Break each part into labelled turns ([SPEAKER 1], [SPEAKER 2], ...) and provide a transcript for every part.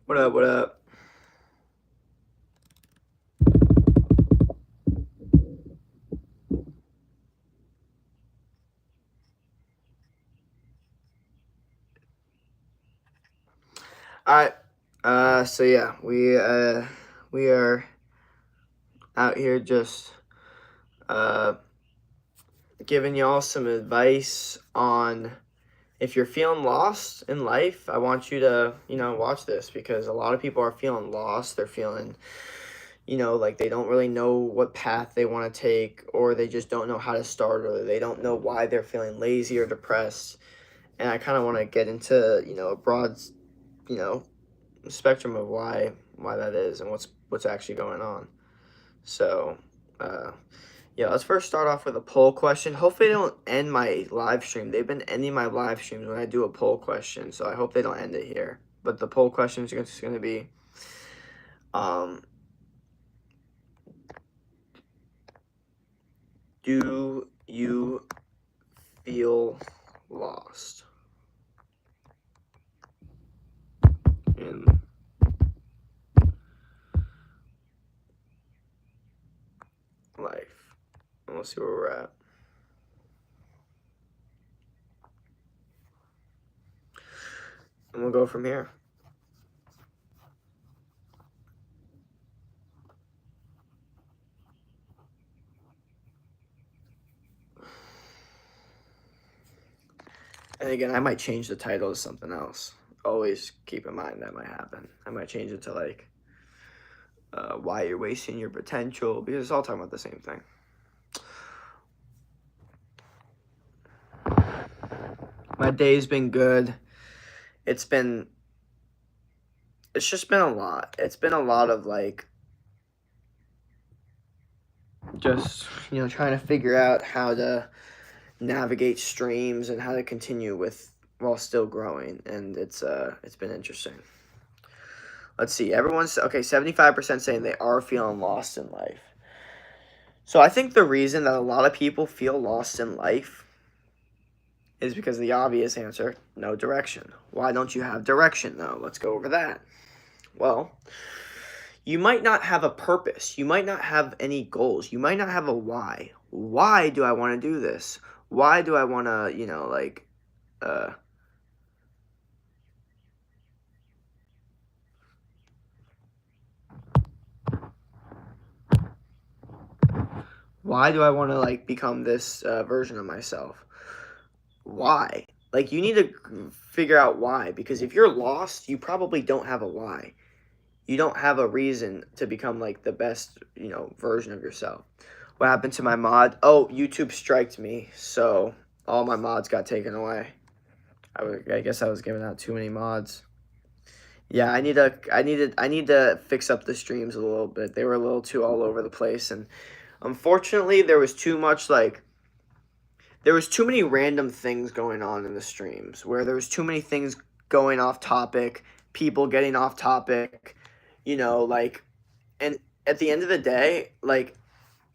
[SPEAKER 1] What up, what up? Alright. So yeah, we are out here just giving y'all some advice on if you're feeling lost in life. I want you to, watch this because a lot of people are feeling lost. They're feeling, like they don't really know what path they want to take, or they just don't know how to start, or they don't know why they're feeling lazy or depressed. And I kind of want to get into, a broad, you know, spectrum of why that is and what's actually going on. So, yeah, let's first start off with a poll question. Hopefully, they don't end my live stream. They've been ending my live streams when I do a poll question, so I hope they don't end it here. But the poll question is just going to be, do you feel lost in life? And we'll see where we're at. And we'll go from here. And again, I might change the title to something else. Always keep in mind that might happen. I might change it to like why you're wasting your potential, because it's all talking about the same thing. My day's been good. It's just been a lot. It's been a lot of like just, trying to figure out how to navigate streams and how to continue with while still growing, and it's been interesting. Let's see. Everyone's okay, 75% saying they are feeling lost in life. So I think the reason that a lot of people feel lost in life is because of the obvious answer, no direction. Why don't you have direction, though? Let's go over that. Well, you might not have a purpose. You might not have any goals. You might not have a why. Why do I want to do this? Why do I want to, why do I want to, become this version of myself? Why? Like, you need to figure out why, because if you're lost, you probably don't have a why. You don't have a reason to become like the best, version of yourself. What happened to my mod? Oh, YouTube striked me, so all my mods got taken away. I guess I was giving out too many mods. Yeah, I need to fix up the streams a little bit. They were a little too all over the place, and unfortunately, there was too many random things going on in the streams, where there was too many things going off topic, people getting off topic, and at the end of the day,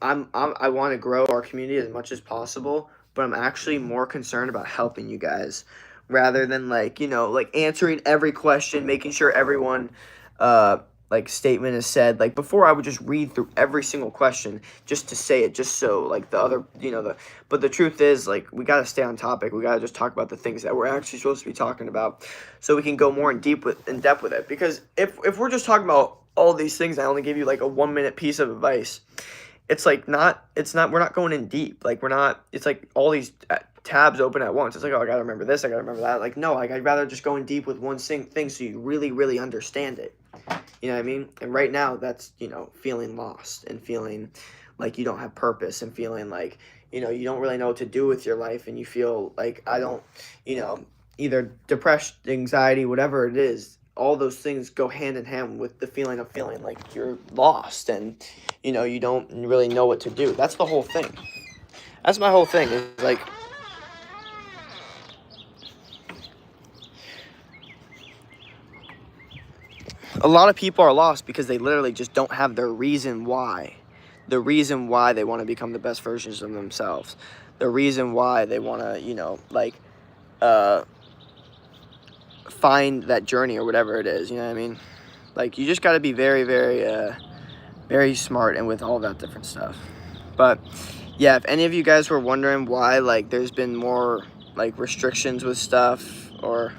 [SPEAKER 1] I want to grow our community as much as possible, but I'm actually more concerned about helping you guys rather than answering every question, making sure everyone statement is said. Like before, I would just read through every single question just to say it, just so the other, but the truth is, we got to stay on topic. We got to just talk about the things that we're actually supposed to be talking about, so we can go more in depth with it. Because if we're just talking about all these things, I only give you a 1 minute piece of advice. It's we're not going in deep. It's like all these tabs open at once. It's like, oh, I gotta remember this, I gotta remember that. No, I'd rather just go in deep with one thing so you really, really understand it. You know what I mean? And right now, that's, feeling lost and feeling like you don't have purpose and feeling like, you don't really know what to do with your life, and you feel like I don't, either depression, anxiety, whatever it is. All those things go hand in hand with the feeling of feeling like you're lost and, you don't really know what to do. That's the whole thing. That's my whole thing. Is a lot of people are lost because they literally just don't have their reason why. The reason why they want to become the best versions of themselves. The reason why they want to, find that journey or whatever it is. You know what I mean? Like, you just got to be very, very smart and with all that different stuff. But yeah, if any of you guys were wondering why, like, there's been more, like, restrictions with stuff or,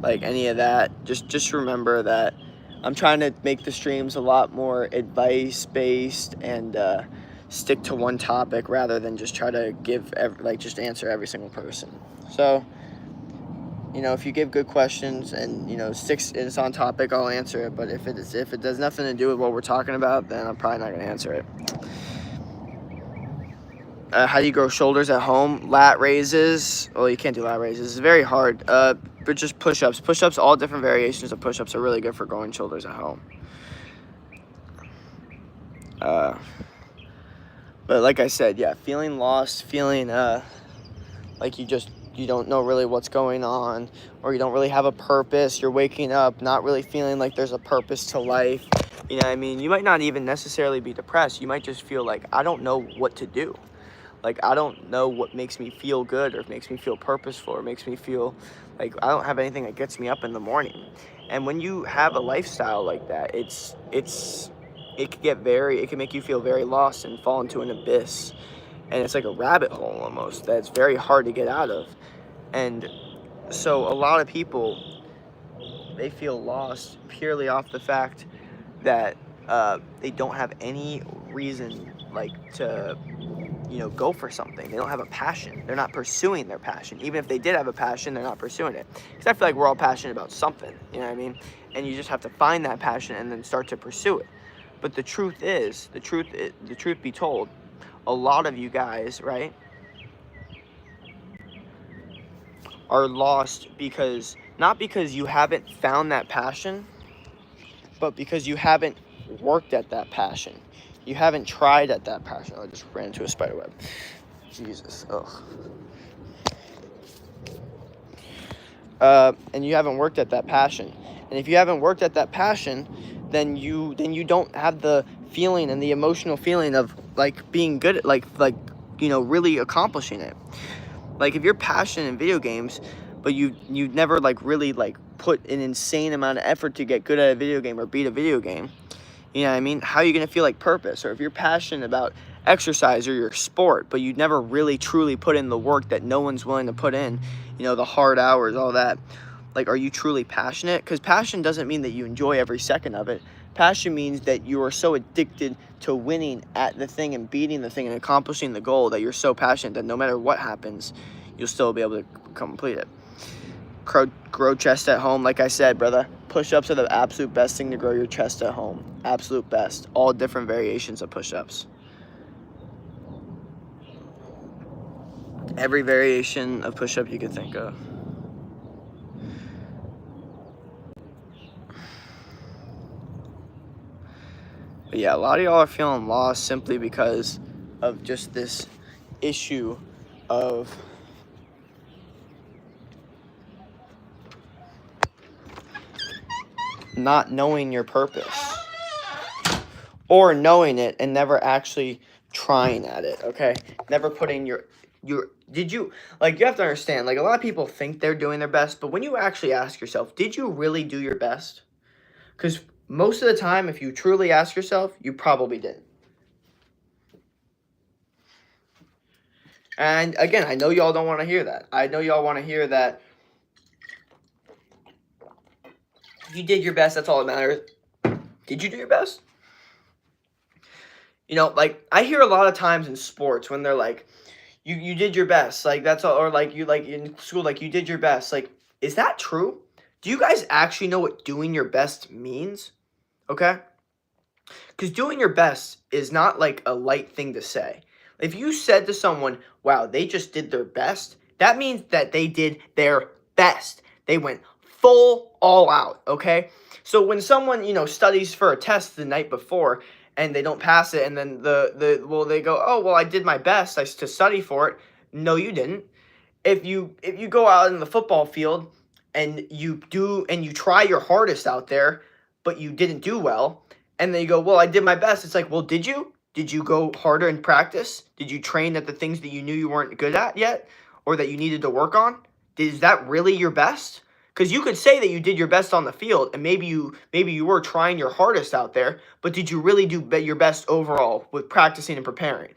[SPEAKER 1] like, any of that, just remember that I'm trying to make the streams a lot more advice-based and stick to one topic rather than just try to give, just answer every single person. So, you know, if you give good questions and, you know, it's on topic, I'll answer it. But if it does nothing to do with what we're talking about, then I'm probably not going to answer it. How do you grow shoulders at home? Lat raises. Well, you can't do lat raises. It's very hard. But just push-ups. Push-ups, all different variations of push-ups are really good for growing shoulders at home. But like I said, yeah, feeling lost, feeling like you don't know really what's going on, or you don't really have a purpose. You're waking up not really feeling like there's a purpose to life. You know what I mean? You might not even necessarily be depressed. You might just feel like, I don't know what to do. Like, I don't know what makes me feel good or makes me feel purposeful or makes me feel like I don't have anything that gets me up in the morning. And when you have a lifestyle like that, it can make you feel very lost and fall into an abyss. And it's like a rabbit hole almost that's very hard to get out of. And so a lot of people, they feel lost purely off the fact that they don't have any reason, like, to, you know, go for something. They don't have a passion. They're not pursuing their passion. Even if they did have a passion, they're not pursuing it. Because I feel like we're all passionate about something, you know what I mean? And you just have to find that passion and then start to pursue it. But the truth be told, a lot of you guys, right, are lost because, not because you haven't found that passion, but because you haven't worked at that passion. You haven't tried at that passion. I just ran into a spider web. Jesus. Ugh. And you haven't worked at that passion. And if you haven't worked at that passion, then you don't have the feeling and the emotional feeling of, like, being good at, like you know, really accomplishing it. Like, if you're passionate in video games, but you never, like, really, like, put an insane amount of effort to get good at a video game or beat a video game, you know what I mean? How are you going to feel like purpose? Or if you're passionate about exercise or your sport, but you never really truly put in the work that no one's willing to put in, you know, the hard hours, all that, like, are you truly passionate? Because passion doesn't mean that you enjoy every second of it. Passion means that you are so addicted to winning at the thing and beating the thing and accomplishing the goal that you're so passionate that no matter what happens, you'll still be able to complete it. Grow chest at home. Like I said, brother, push-ups are the absolute best thing to grow your chest at home. Absolute best. All different variations of push-ups. Every variation of push-up you could think of. But yeah, a lot of y'all are feeling lost simply because of just this issue of not knowing your purpose, or knowing it and never actually trying at it. Okay, never putting you have to understand, like, a lot of people think they're doing their best, but when you actually ask yourself, did you really do your best? Because most of the time, if you truly ask yourself, you probably didn't. And again, I know y'all don't want to hear that. I know y'all want to hear that you did your best, that's all that matters. Did you do your best? You know, like, I hear a lot of times in sports when they're like, you did your best, like, that's all, or like, you, like, in school, like, you did your best. Like, is that true? Do you guys actually know what doing your best means? Okay? Because doing your best is not, like, a light thing to say. If you said to someone, wow, they just did their best, that means that they did their best. They went full all out, okay? So when someone, you know, studies for a test the night before and they don't pass it, and then they go, oh, well, I did my best to study for it. No, you didn't. If you go out in the football field and you try your hardest out there, but you didn't do well, and then you go, well, I did my best. It's like, well, did you? Did you go harder in practice? Did you train at the things that you knew you weren't good at yet, or that you needed to work on? Is that really your best? Because you could say that you did your best on the field, and maybe you were trying your hardest out there, but did you really do your best overall with practicing and preparing?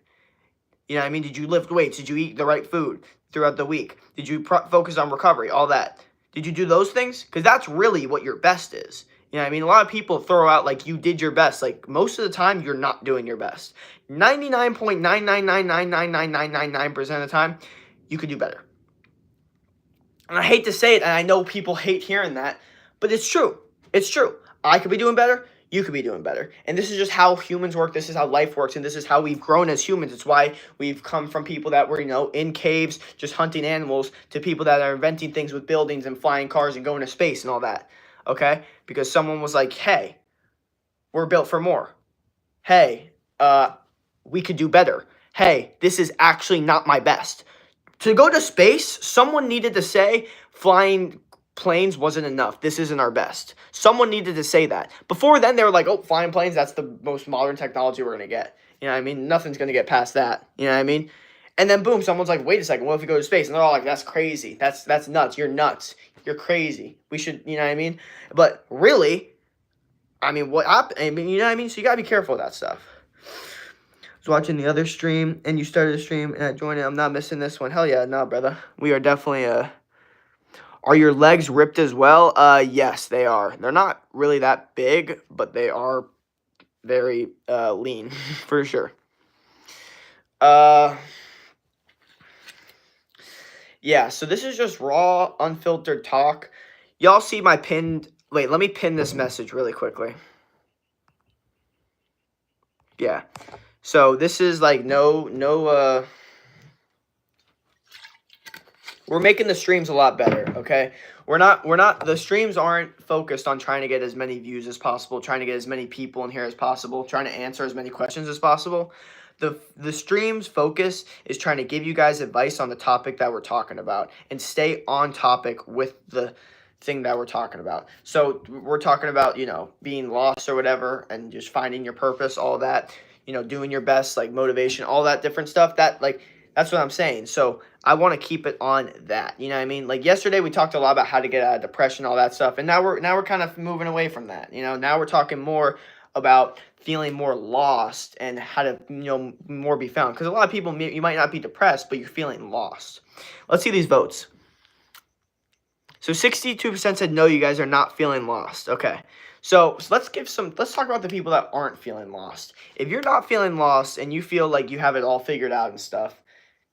[SPEAKER 1] You know what I mean? Did you lift weights? Did you eat the right food throughout the week? Did you focus on recovery? All that. Did you do those things? Because that's really what your best is. You know what I mean? A lot of people throw out like you did your best. Like most of the time, you're not doing your best. 99.999999999% of the time, you could do better. And I hate to say it, and I know people hate hearing that, but it's true. It's true. I could be doing better. You could be doing better. And this is just how humans work. This is how life works. And this is how we've grown as humans. It's why we've come from people that were, in caves just hunting animals to people that are inventing things with buildings and flying cars and going to space and all that. Okay? Because someone was like, hey, we're built for more. Hey, we could do better. Hey, this is actually not my best. To go to space, someone needed to say flying planes wasn't enough. This isn't our best. Someone needed to say that. Before then, they were like, oh, flying planes, that's the most modern technology we're going to get. You know what I mean? Nothing's going to get past that. You know what I mean? And then, boom, someone's like, wait a second, what if we go to space? And they're all like, that's crazy. That's nuts. You're nuts. You're crazy. We should, you know what I mean? But really, I mean, you know what I mean? So you got to be careful of that stuff. I was watching the other stream, and you started a stream, and I joined it. I'm not missing this one. Hell yeah, no, brother. We are definitely, Are your legs ripped as well? Yes, they are. They're not really that big, but they are very lean, for sure. Yeah, so this is just raw, unfiltered talk. Y'all see my pinned... Wait, let me pin this message really quickly. Yeah. So this is like we're making the streams a lot better, okay? The streams aren't focused on trying to get as many views as possible, trying to get as many people in here as possible, trying to answer as many questions as possible. The stream's focus is trying to give you guys advice on the topic that we're talking about and stay on topic with the thing that we're talking about. So we're talking about, being lost or whatever and just finding your purpose, all that, doing your best, like motivation, all that different stuff. That's what I'm saying. So I want to keep it on that. You know what I mean? Like yesterday we talked a lot about how to get out of depression, all that stuff. And now we're kind of moving away from that. Now we're talking more about feeling more lost and how to, more be found. Because a lot of people, you might not be depressed, but you're feeling lost. Let's see these votes. So 62% said no, you guys are not feeling lost. Okay. So let's talk about the people that aren't feeling lost. If you're not feeling lost and you feel like you have it all figured out and stuff,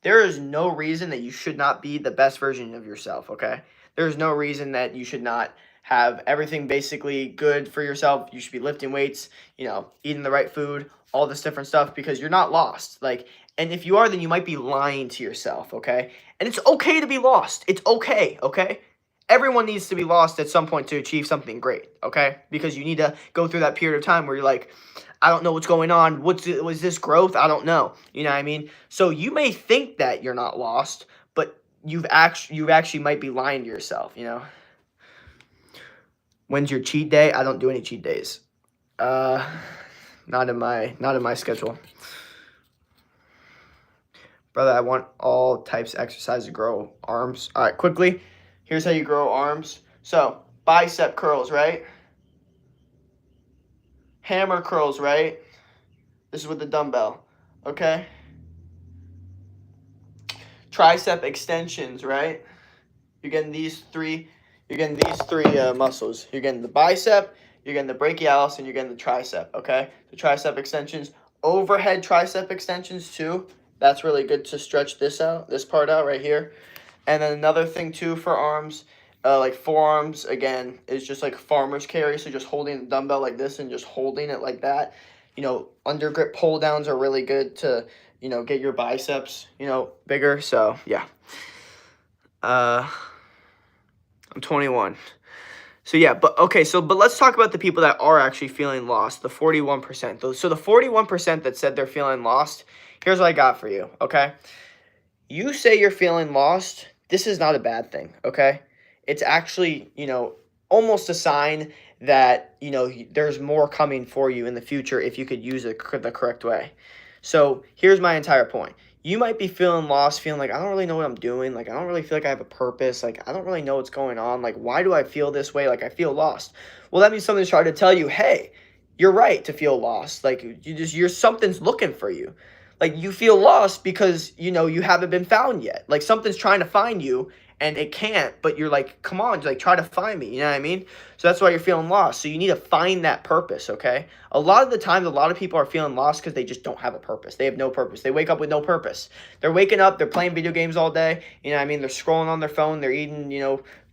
[SPEAKER 1] there is no reason that you should not be the best version of yourself, okay? There's no reason that you should not have everything basically good for yourself. You should be lifting weights, eating the right food, all this different stuff, because you're not lost. And if you are, then you might be lying to yourself, okay? And it's okay to be lost. It's okay, okay? Everyone needs to be lost at some point to achieve something great, okay? Because you need to go through that period of time where you're like, I don't know what's going on. Was this growth? I don't know. You know what I mean? So you may think that you're not lost, but you actually might be lying to yourself, When's your cheat day? I don't do any cheat days. Not in my schedule. Brother, I want all types of exercise to grow arms. All right, quickly. Here's how you grow arms. So, bicep curls, right? Hammer curls, right? This is with the dumbbell, okay? Tricep extensions, right? You're getting these three muscles. You're getting the bicep, you're getting the brachialis, and you're getting the tricep, okay? The tricep extensions, overhead tricep extensions too. That's really good to stretch this part out right here. And then another thing too for arms, like forearms, again, is just like farmer's carry. So just holding the dumbbell like this and just holding it like that. Under grip pull downs are really good to, get your biceps, bigger. So yeah. I'm 21. So yeah, but let's talk about the people that are actually feeling lost, the 41%. So the 41% that said they're feeling lost, here's what I got for you, okay? You say you're feeling lost, this is not a bad thing, okay? It's actually, almost a sign that, there's more coming for you in the future if you could use it the correct way. So here's my entire point. you might be feeling lost, feeling like, I don't really know what I'm doing. Like, I don't really feel like I have a purpose. Like, I don't really know what's going on. Like, why do I feel this way? Like, I feel lost. Well, that means something's trying to tell you, hey, you're right to feel lost. Like, something's looking for you. Like, you feel lost because, you haven't been found yet. Like, something's trying to find you and it can't, but you're like, come on, like, try to find me. You know what I mean? So that's why you're feeling lost. So you need to find that purpose, okay? A lot of the times, a lot of people are feeling lost because they just don't have a purpose. They have no purpose. They wake up with no purpose. They're waking up, they're playing video games all day. You know what I mean? They're scrolling on their phone. They're eating,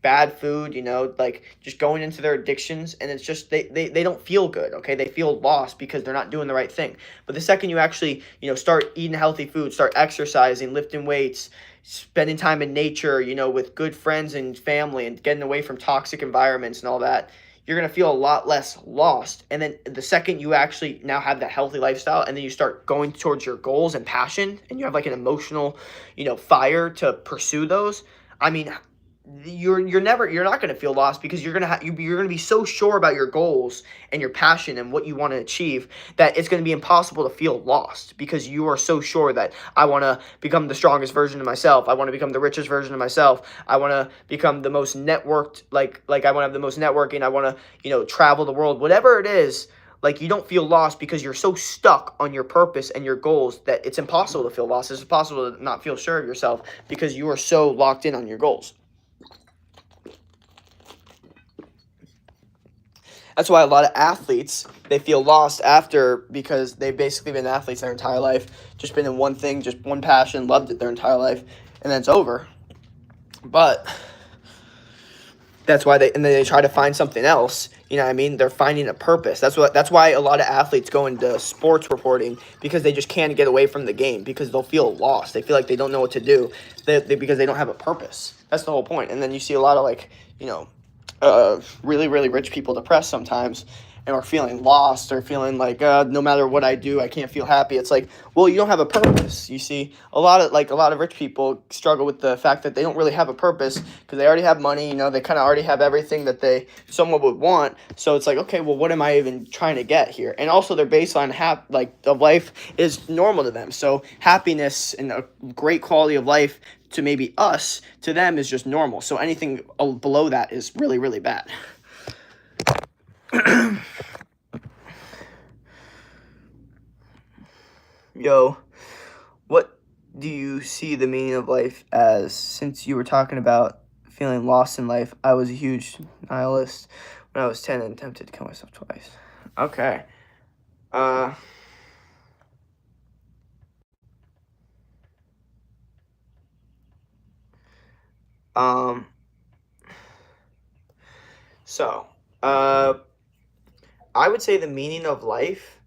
[SPEAKER 1] bad food, like just going into their addictions. And it's just, they don't feel good, okay? They feel lost because they're not doing the right thing. But the second you actually, start eating healthy food, start exercising, lifting weights, spending time in nature, with good friends and family and getting away from toxic environments and all that, you're going to feel a lot less lost. And then the second you actually now have that healthy lifestyle and then you start going towards your goals and passion and you have like an emotional, fire to pursue those, I mean, you're not going to feel lost because you're going to be so sure about your goals and your passion and what you want to achieve that it's going to be impossible to feel lost because you are so sure that I want to become the strongest version of myself. I want to become the richest version of myself. I want to become the most networked, like I want to have the most networking. I want to, travel the world, whatever it is. Like, you don't feel lost because you're so stuck on your purpose and your goals that it's impossible to feel lost. It's impossible to not feel sure of yourself because you are so locked in on your goals. That's why a lot of athletes, they feel lost after because they've basically been athletes their entire life, just been in one thing, just one passion, loved it their entire life, and then it's over. But that's why then they try to find something else. You know what I mean? They're finding a purpose. That's why a lot of athletes go into sports reporting because they just can't get away from the game because they'll feel lost. They feel like they don't know what to do because they don't have a purpose. That's the whole point. And then you see a lot of really, really rich people depressed sometimes and are feeling lost or feeling like no matter what I do, I can't feel happy. It's like, well, you don't have a purpose. You see, a lot of rich people struggle with the fact that they don't really have a purpose because they already have money. They kind of already have everything that someone would want. So it's like, okay, well, what am I even trying to get here? And also their baseline of life is normal to them. So happiness and a great quality of life to maybe us, to them is just normal. So anything below that is really, really bad. Yo, what do you see the meaning of life as? Since you were talking about feeling lost in life, I was a huge nihilist when I was 10 and attempted to kill myself twice. Okay. So, I would say the meaning of life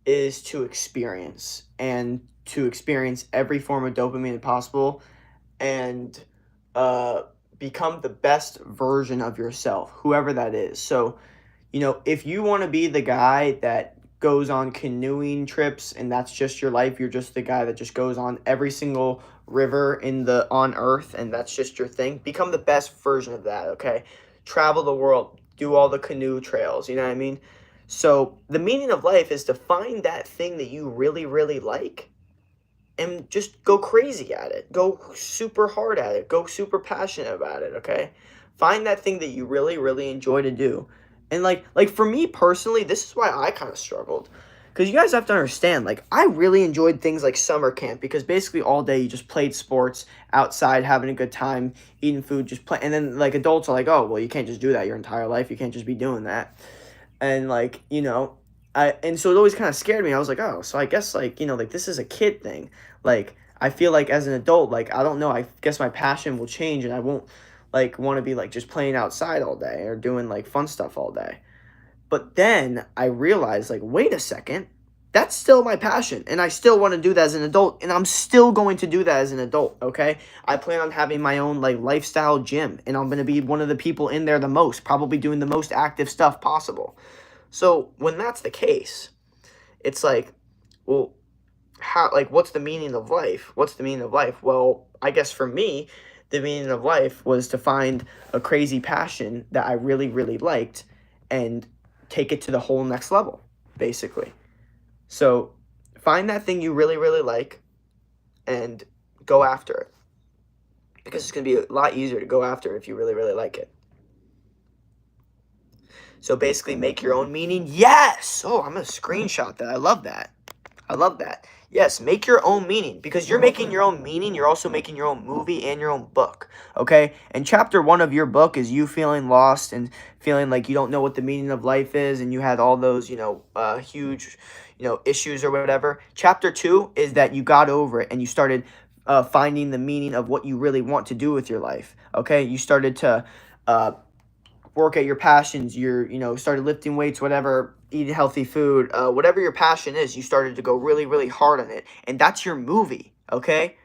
[SPEAKER 1] is to experience and to experience every form of dopamine possible and uh, become the best version of yourself, whoever that is. So, if you want to be the guy that goes on canoeing trips and that's just your life, you're just the guy that just goes on every single river on earth and that's just your thing, become the best version of that, okay? Travel the world, do all the canoe trails, you know what I mean? So the meaning of life is to find that thing that you really, really like and just go crazy at it. Go super hard at it. Go super passionate about it, okay? Find that thing that you really, really enjoy to do. And like for me personally, this is why I kind of struggled. Because you guys have to understand, like, I really enjoyed things like summer camp because basically all day you just played sports outside, having a good time, eating food, just play. And then, like, adults are like, oh, well, you can't just do that your entire life. You can't just be doing that. And, like, and so it always kind of scared me. I was like, oh, so I guess, like, like, this is a kid thing. Like, I feel like as an adult, like, I don't know, I guess my passion will change and I won't, like, want to be, like, just playing outside all day or doing, like, fun stuff all day. But then I realized, like, wait a second, that's still my passion, and I still want to do that as an adult, and I'm still going to do that as an adult, okay? I plan on having my own, like, lifestyle gym, and I'm going to be one of the people in there the most, probably doing the most active stuff possible. So when that's the case, it's like, well, what's the meaning of life? What's the meaning of life? Well, I guess for me, the meaning of life was to find a crazy passion that I really, really liked and take it to the whole next level, basically. So find that thing you really, really like and go after it, because it's going to be a lot easier to go after it if you really, really like it. So basically, make your own meaning. Yes! Oh, I'm going to screenshot that. I love that. I love that. Yes, make your own meaning, because you're making your own meaning. You're also making your own movie and your own book. Okay? And chapter 1 of your book is you feeling lost and feeling like you don't know what the meaning of life is, and you had all those, huge, issues or whatever. Chapter 2 is that you got over it and you started finding the meaning of what you really want to do with your life. Okay? You started to work at your passions, started lifting weights, whatever, eating healthy food, whatever your passion is, you started to go really, really hard on it. And that's your movie, okay?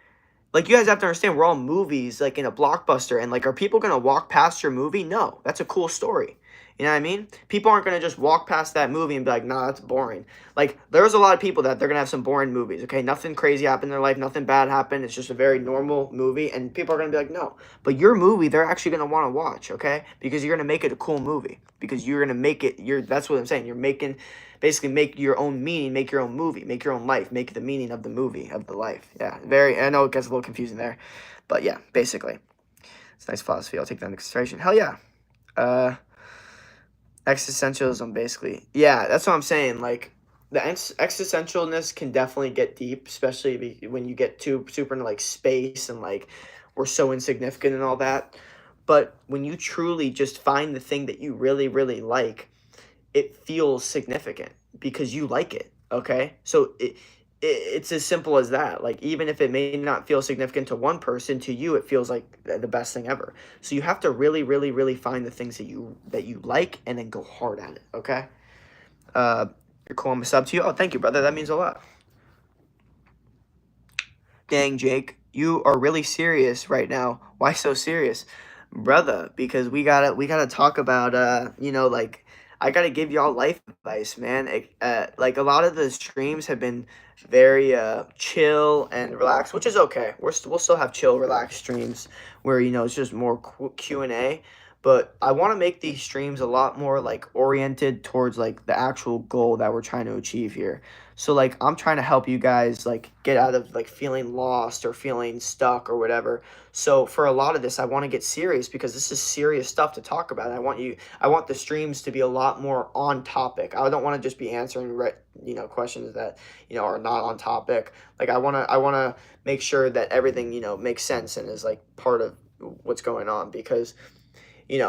[SPEAKER 1] Like, you guys have to understand, we're all movies, like, in a blockbuster, and, like, are people going to walk past your movie? No. That's a cool story. You know what I mean? People aren't going to just walk past that movie and be like, nah, that's boring. Like, there's a lot of people that they're going to have some boring movies, okay? Nothing crazy happened in their life. Nothing bad happened. It's just a very normal movie, and people are going to be like, no. But your movie, they're actually going to want to watch, okay? Because you're going to make it a cool movie. Because you're going to make it, that's what I'm saying. You're making, basically make your own meaning, make your own movie, make your own life, make the meaning of the movie, of the life. Yeah, I know it gets a little confusing there. But yeah, basically. It's a nice philosophy. I'll take that into consideration. Hell yeah. Existentialism, basically. Yeah, that's what I'm saying. Like, the existentialness can definitely get deep, especially when you get too super into, like, space and, like, we're so insignificant and all that. But when you truly just find the thing that you really, really like, it feels significant because you like it, okay? So it's as simple as that. Like, even if it may not feel significant to one person, to you it feels like the best thing ever. So you have to really, really, really find the things that you like, and then go hard at it, okay? You're cool. I'm a sub to you. Oh, thank you, brother. That means a lot. Dang, Jake, you are really serious right now. Why so serious? Brother, because we gotta talk about like, I gotta give y'all life advice, man. Like, a lot of the streams have been very chill and relaxed, which is okay. We'll still have chill, relaxed streams where it's just more Q&A. But I want to make these streams a lot more, like, oriented towards, like, the actual goal that we're trying to achieve here. So, like, I'm trying to help you guys, like, get out of, like, feeling lost or feeling stuck or whatever. So for a lot of this, I want to get serious, because this is serious stuff to talk about. I want the streams to be a lot more on topic. I don't want to just be answering questions that are not on topic. Like, I want to make sure that everything makes sense and is, like, part of what's going on, because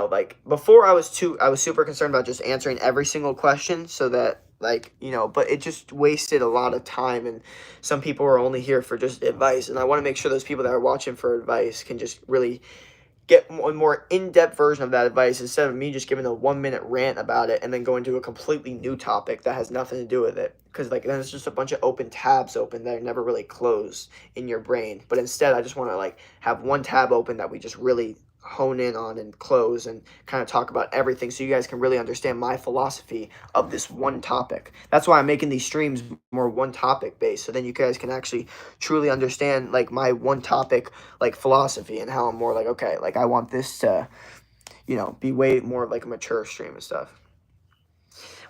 [SPEAKER 1] like, before I was super concerned about just answering every single question, so that, like, but it just wasted a lot of time, and some people are only here for just advice, and I want to make sure those people that are watching for advice can just really get a more in-depth version of that advice, instead of me just giving a 1-minute rant about it and then going to a completely new topic that has nothing to do with it, because, like, then it's just a bunch of open tabs open that are never really closed in your brain. But instead, I just want to, like, have one tab open that we just really hone in on and close, and kind of talk about everything, so you guys can really understand my philosophy of this one topic. That's why I'm making these streams more one topic based, so then you guys can actually truly understand, like, my one topic, like, philosophy, and how I'm more like, okay, like, I want this to be way more of, like, a mature stream and stuff.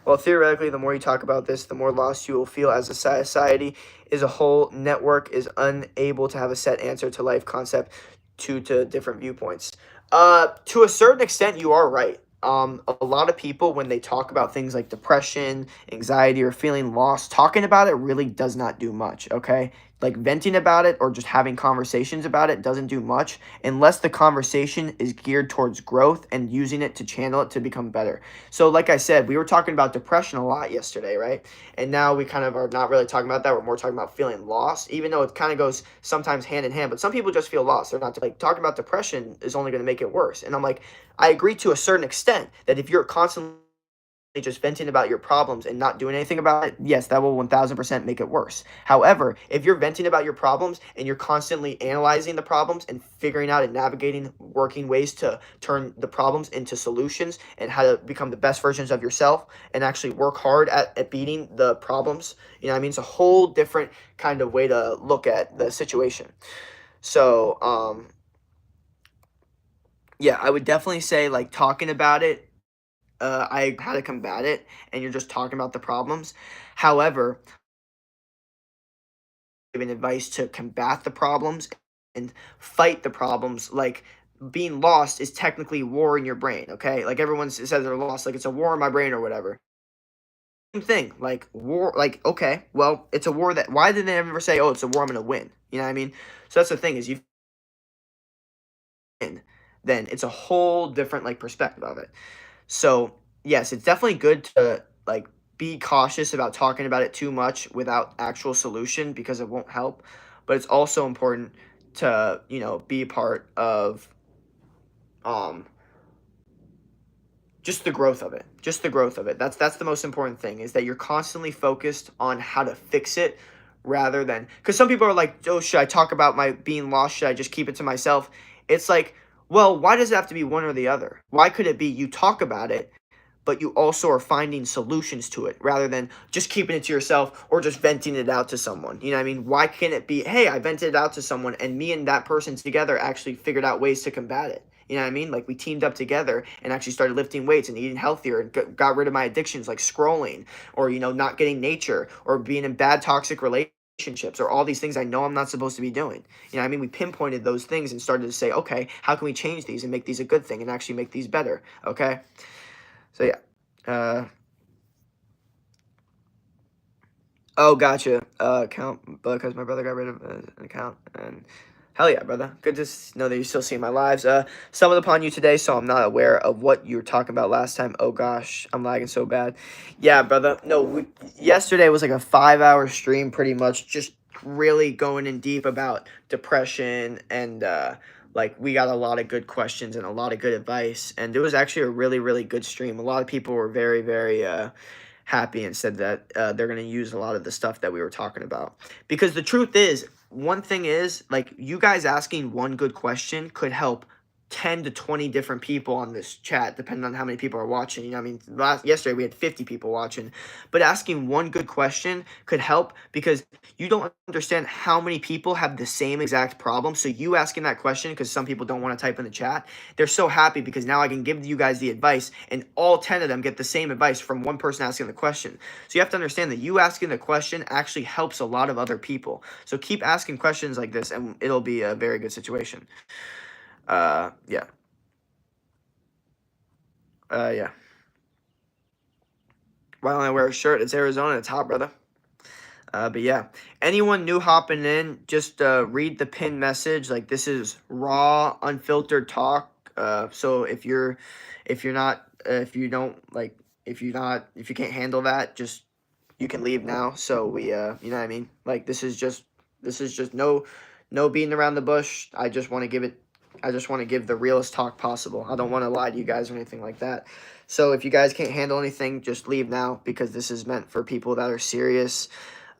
[SPEAKER 1] Well, theoretically, the more you talk about this, the more lost you will feel, as a society as a whole network is unable to have a set answer to life concept to different viewpoints. To a certain extent, you are right. A lot of people, when they talk about things like depression, anxiety, or feeling lost, talking about it really does not do much, okay? Like, venting about it or just having conversations about it doesn't do much, unless the conversation is geared towards growth and using it to channel it to become better. So, like I said, we were talking about depression a lot yesterday, right? And now we kind of are not really talking about that. We're more talking about feeling lost, even though it kind of goes sometimes hand in hand. But some people just feel lost. They're not, like, talking about depression is only going to make it worse. And I'm like, I agree to a certain extent that if you're constantly just venting about your problems and not doing anything about it, yes, that will 1000% make it worse. However, if you're venting about your problems and you're constantly analyzing the problems and figuring out and navigating, working ways to turn the problems into solutions, and how to become the best versions of yourself, and actually work hard at beating the problems, you know what I mean? It's a whole different kind of way to look at the situation. So, yeah, I would definitely say, like, talking about it, how to combat it, and you're just talking about the problems. However, giving advice to combat the problems and fight the problems. Like being lost is technically war in your brain, okay? Like everyone says they're lost, like it's a war in my brain or whatever. Same thing, like war, like okay, well, it's a war that. Why did they ever say, "Oh, it's a war I'm gonna win"? You know what I mean? So that's the thing is you win, then it's a whole different like perspective of it. So yes, it's definitely good to like be cautious about talking about it too much without actual solution because it won't help. But it's also important to be a part of um just the growth of it. Just the growth of it. That's the most important thing is that you're constantly focused on how to fix it rather than because some people are like, oh, should I talk about my being lost? Should I just keep it to myself? It's like, well, why does it have to be one or the other? Why could it be you talk about it but you also are finding solutions to it rather than just keeping it to yourself or just venting it out to someone. You know what I mean? Why can't it be, hey, I vented it out to someone and me and that person together actually figured out ways to combat it? You know what I mean? Like we teamed up together and actually started lifting weights and eating healthier and got rid of my addictions like scrolling or, not getting nature or being in bad toxic relationships or all these things I know I'm not supposed to be doing. You know what I mean? We pinpointed those things and started to say, okay, how can we change these and make these a good thing and actually make these better? Okay. So yeah. Oh, gotcha. Account because my brother got rid of an account, and hell yeah, brother. Good to know that you're still seeing my lives. Stumbled upon you today, so I'm not aware of what you were talking about last time. Oh gosh, I'm lagging so bad. Yeah, brother. No, yesterday was like a 5-hour stream, pretty much, just really going in deep about depression and like we got a lot of good questions and a lot of good advice, and it was actually a really really good stream. A lot of people were very very happy and said that they're going to use a lot of the stuff that we were talking about. Because the truth is, one thing is, like, you guys asking one good question could help 10 to 20 different people on this chat, depending on how many people are watching. I mean, yesterday we had 50 people watching. But asking one good question could help because you don't understand how many people have the same exact problem. So you asking that question, because some people don't want to type in the chat, they're so happy because now I can give you guys the advice and all 10 of them get the same advice from one person asking the question. So you have to understand that you asking the question actually helps a lot of other people. So keep asking questions like this and it'll be a very good situation. Yeah. Yeah. Why don't I wear a shirt? It's Arizona. It's hot, brother. But yeah, anyone new hopping in, just read the pin message. Like this is raw, unfiltered talk. So if you're not, if you don't like, if you can't handle that, just you can leave now. So we, you know what I mean? Like this is just no beating around the bush. I just want to give the realest talk possible. I don't want to lie to you guys or anything like that. So if you guys can't handle anything, just leave now because this is meant for people that are serious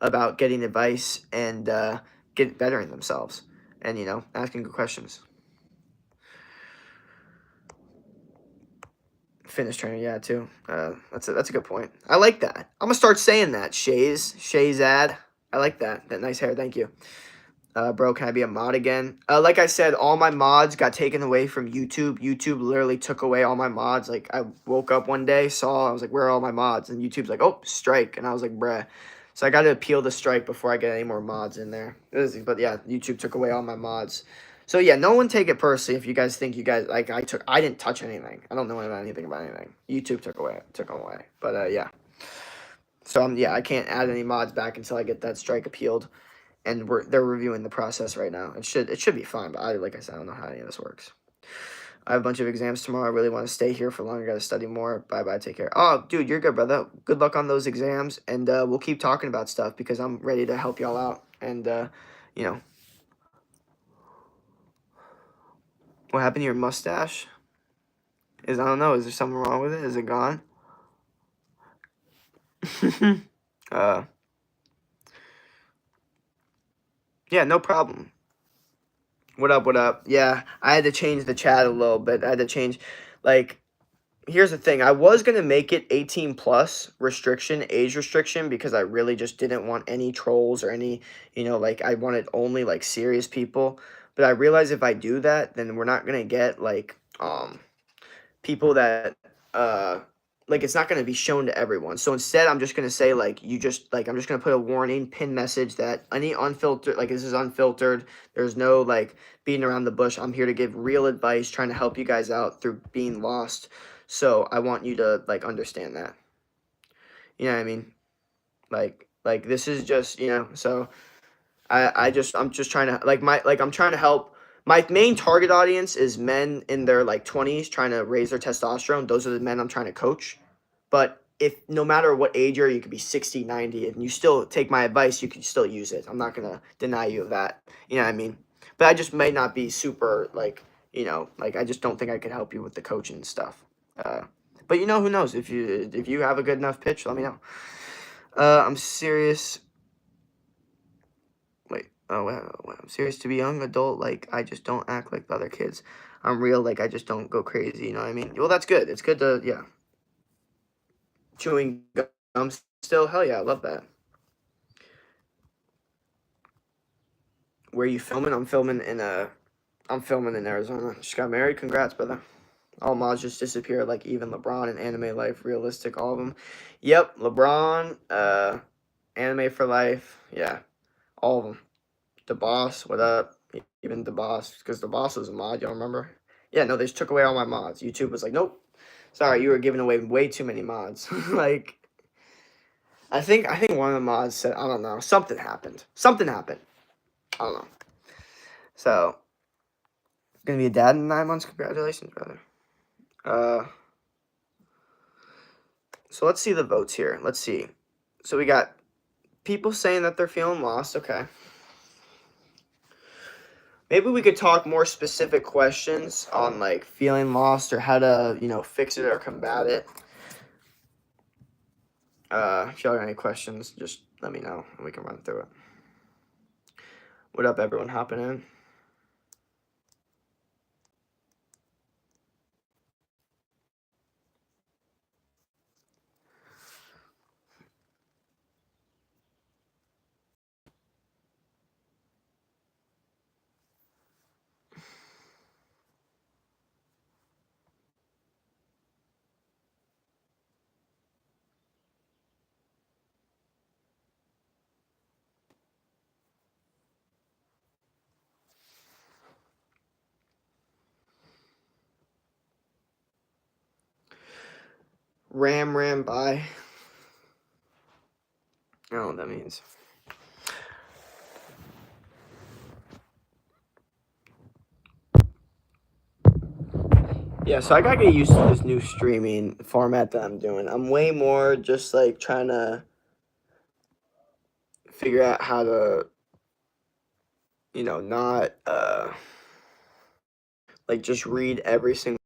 [SPEAKER 1] about getting advice and get bettering themselves and asking good questions. Fitness trainer, yeah, too. That's a good point. I like that. I'm gonna start saying that. Shay's ad. I like that. That nice hair. Thank you. Bro, can I be a mod again? Like I said, all my mods got taken away from YouTube. YouTube literally took away all my mods. Like, I woke up one day, I was like, where are all my mods? And YouTube's like, oh, strike. And I was like, bruh. So I got to appeal the strike before I get any more mods in there. But yeah, YouTube took away all my mods. So yeah, no one take it personally if you guys think like I didn't touch anything. I don't know anything about anything. YouTube took them away. But yeah. So I can't add any mods back until I get that strike appealed. And they're reviewing the process right now. It should be fine, but like I said, I don't know how any of this works. I have a bunch of exams tomorrow. I really want to stay here for longer. Got to study more. Bye. Take care. Oh, dude, you're good, brother. Good luck on those exams, and we'll keep talking about stuff because I'm ready to help y'all out. And you know, what happened to your mustache? I don't know. Is there something wrong with it? Is it gone? Yeah, no problem. What up? Yeah, I had to change the chat a little bit. I had to change, like, here's the thing. I was going to make it 18 plus age restriction, because I really just didn't want any trolls or any, like, I wanted only, like, serious people. But I realized if I do that, then we're not going to get, like, people that, like it's not going to be shown to everyone. So instead, I'm just going to say like I'm just going to put a warning pin message that any unfiltered, like this is unfiltered. There's no like beating around the bush. I'm here to give real advice, trying to help you guys out through being lost. So I want you to like understand that. You know what I mean? Like this is just, so I'm just trying to I'm trying to help. My main target audience is men in their like 20s trying to raise their testosterone. Those are the men I'm trying to coach. But if no matter what age you could be 60, 90, and you still take my advice, you can still use it. I'm not going to deny you of that. You know what I mean? But I just may not be super like, I just don't think I could help you with the coaching stuff. But who knows? If you have a good enough pitch, let me know. I'm serious. Wait, oh, wow, I'm serious to be young adult. Like, I just don't act like the other kids. I'm real. Like, I just don't go crazy. You know what I mean? Well, that's good. It's good to, yeah. Chewing gum still? Hell yeah, I love that. Where are you filming? I'm filming in Arizona. Just got married. Congrats, brother. All mods just disappeared, like even LeBron in anime life, realistic, all of them. Yep, LeBron, anime for life. Yeah, all of them. The boss, what up? Even the boss, because the boss was a mod. Y'all remember? Yeah, no, they just took away all my mods. YouTube was like, nope, sorry, you were giving away way too many mods. Like, I think one of the mods said, I don't know, something happened. Something happened. I don't know. So, gonna be a dad in 9 months. Congratulations, brother. So let's see the votes here. Let's see. So we got people saying that they're feeling lost. Okay. Maybe we could talk more specific questions on like feeling lost or how to, fix it or combat it. If y'all got any questions, just let me know and we can run through it. What up, everyone hopping in? Ram by. I don't know what that means. Yeah, so I gotta get used to this new streaming format that I'm doing. I'm way more just like trying to figure out how to, not like just read every single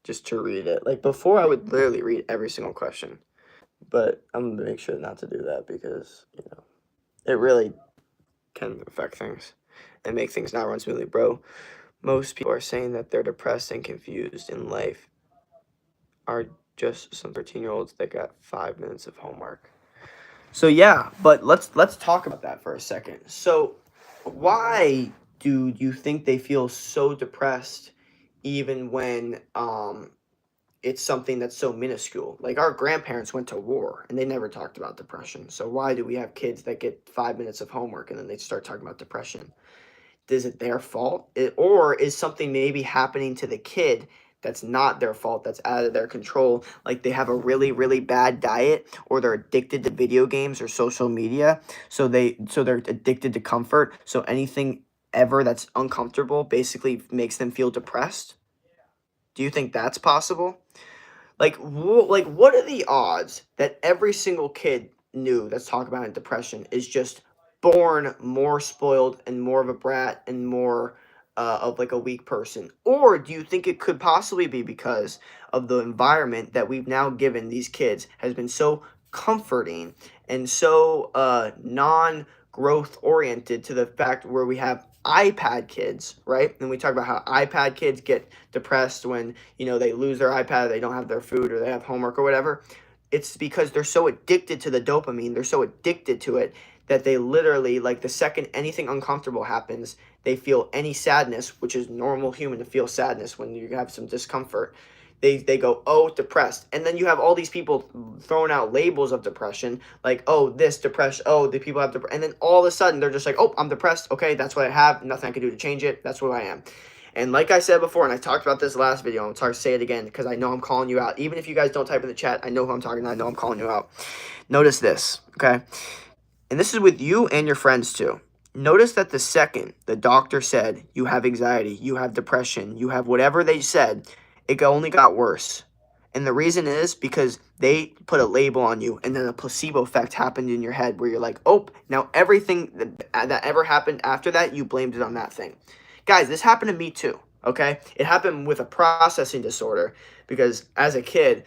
[SPEAKER 1] just to read it. Like before I would literally read every single question. But I'm gonna make sure not to do that because, it really can affect things and make things not run smoothly, bro. Most people are saying that they're depressed and confused in life are just some 13-year-olds that got 5 minutes of homework. So yeah, but let's talk about that for a second. So why do you think they feel so depressed even when it's something that's so minuscule? Like our grandparents went to war and they never talked about depression. So why do we have kids that get 5 minutes of homework and then they start talking about depression? Is it their fault? Or is something maybe happening to the kid that's not their fault, that's out of their control? Like they have a really, really bad diet or they're addicted to video games or social media. So they're addicted to comfort. So anything ever that's uncomfortable basically makes them feel depressed. Do you think that's possible? Like, what are the odds that every single kid knew that's talking about depression is just born more spoiled and more of a brat and more of like a weak person? Or do you think it could possibly be because of the environment that we've now given these kids has been so comforting and so non-growth oriented to the fact where we have iPad kids, right? And we talk about how iPad kids get depressed when, they lose their iPad, they don't have their food or they have homework or whatever. It's because they're so addicted to the dopamine, they're so addicted to it that they literally, like the second anything uncomfortable happens, they feel any sadness, which is normal human to feel sadness when you have some discomfort. they go, oh, depressed. And then you have all these people throwing out labels of depression, like, oh, this depression, oh, the people have depression. And then all of a sudden they're just like, oh, I'm depressed. Okay, that's what I have. Nothing I can do to change it. That's what I am. And like I said before, and I talked about this last video, I'm sorry to say it again because I know I'm calling you out. Even if you guys don't type in the chat, I know who I'm talking to. I know I'm calling you out. Notice this, okay? And this is with you and your friends too. Notice that the second the doctor said you have anxiety, you have depression, you have whatever they said, it only got worse. And the reason is because they put a label on you, and then a placebo effect happened in your head where you're like, oh, now everything that ever happened after that, you blamed it on that thing. Guys, this happened to me too, okay? It happened with a processing disorder because as a kid,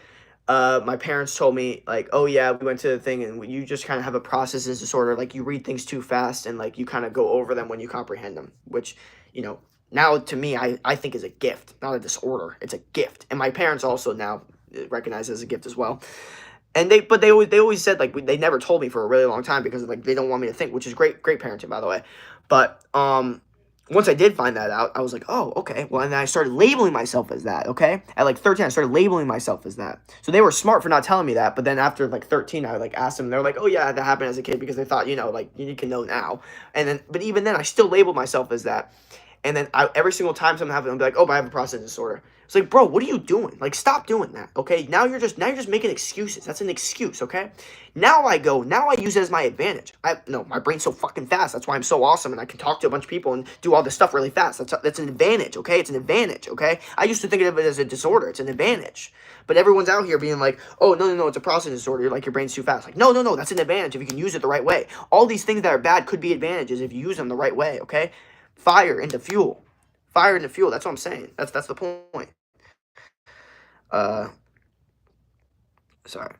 [SPEAKER 1] my parents told me, like, oh yeah, we went to the thing and you just kind of have a processing disorder. Like, you read things too fast and like you kind of go over them when you comprehend them, which, you know, now to me, I think is a gift, not a disorder. It's a gift. And my parents also now recognize it as a gift as well. And they always said, like, they never told me for a really long time because like they don't want me to think, which is great parenting, by the way. But once I did find that out, I was like, oh, okay. Well, and then I started labeling myself as that, okay? At like 13, I started labeling myself as that. So they were smart for not telling me that. But then after like 13, I like asked them, they're like, oh yeah, that happened as a kid, because they thought, you know, like, you can know now. And then, but even then I still labeled myself as that. And then every single time something happened, I'd be like, oh, but I have a processing disorder. It's like, bro, what are you doing? Like, stop doing that, okay? Now you're just making excuses. That's an excuse, okay? Now I use it as my advantage. My brain's so fucking fast. That's why I'm so awesome, and I can talk to a bunch of people and do all this stuff really fast. That's an advantage, okay? It's an advantage, okay? I used to think of it as a disorder. It's an advantage. But everyone's out here being like, oh, no, it's a processing disorder. Like, your brain's too fast. Like, no, that's an advantage if you can use it the right way. All these things that are bad could be advantages if you use them the right way, okay? Fire into fuel. That's what I'm saying. That's the point. Sorry.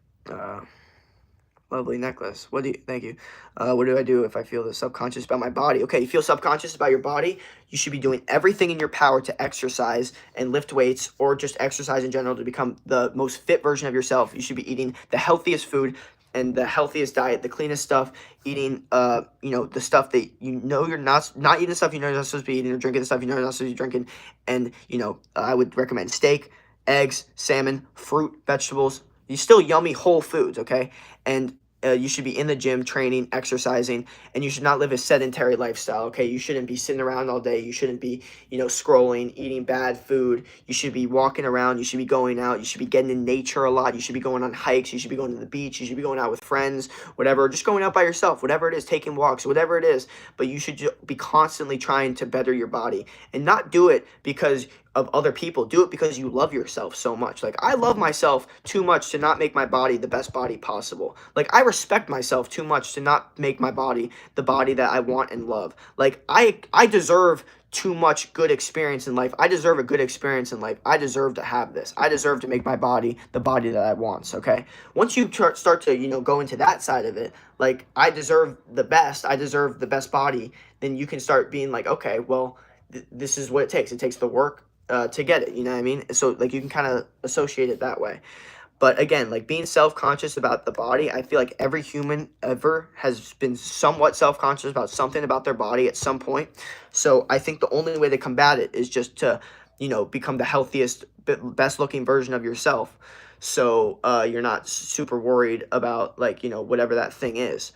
[SPEAKER 1] Lovely necklace. Thank you. What do I do if I feel the subconscious about my body? Okay, you feel subconscious about your body, you should be doing everything in your power to exercise and lift weights, or just exercise in general to become the most fit version of yourself. You should be eating the healthiest food and the healthiest diet, the cleanest stuff, eating, the stuff that you're not eating, the stuff you're not supposed to be eating, or drinking the stuff you're not supposed to be drinking. And, I would recommend steak, eggs, salmon, fruit, vegetables. You still yummy whole foods, okay? And you should be in the gym, training, exercising, and you should not live a sedentary lifestyle, okay? You shouldn't be sitting around all day. You shouldn't be, scrolling, eating bad food. You should be walking around. You should be going out. You should be getting in nature a lot. You should be going on hikes. You should be going to the beach. You should be going out with friends, whatever. Just going out by yourself, whatever it is, taking walks, whatever it is. But you should be constantly trying to better your body, and not do it because of other people. Do it because you love yourself so much. Like, I love myself too much to not make my body the best body possible. Like, I respect myself too much to not make my body the body that I want and love. Like, I deserve too much good experience in life. I deserve a good experience in life. I deserve to have this. I deserve to make my body the body that I want, okay? Once you start to, go into that side of it, like, I deserve the best. I deserve the best body. Then you can start being like, okay, well, this is what it takes. It takes the work to get it, you know what I mean? So, like, you can kind of associate it that way. But again, like, being self-conscious about the body, I feel like every human ever has been somewhat self-conscious about something about their body at some point. So I think the only way to combat it is just to, become the healthiest, best looking version of yourself. So you're not super worried about, like, whatever that thing is.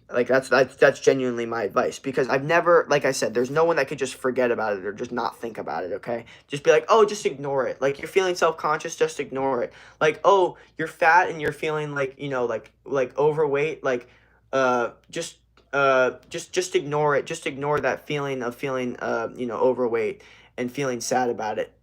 [SPEAKER 1] Like, that's genuinely my advice, because I've never, like I said, there's no one that could just forget about it or just not think about it, okay? Just be like, oh, just ignore it. Like, you're feeling self-conscious, just ignore it. Like, oh, you're fat and you're feeling like, like overweight, like, just ignore it. Just ignore that feeling of feeling, overweight and feeling sad about it.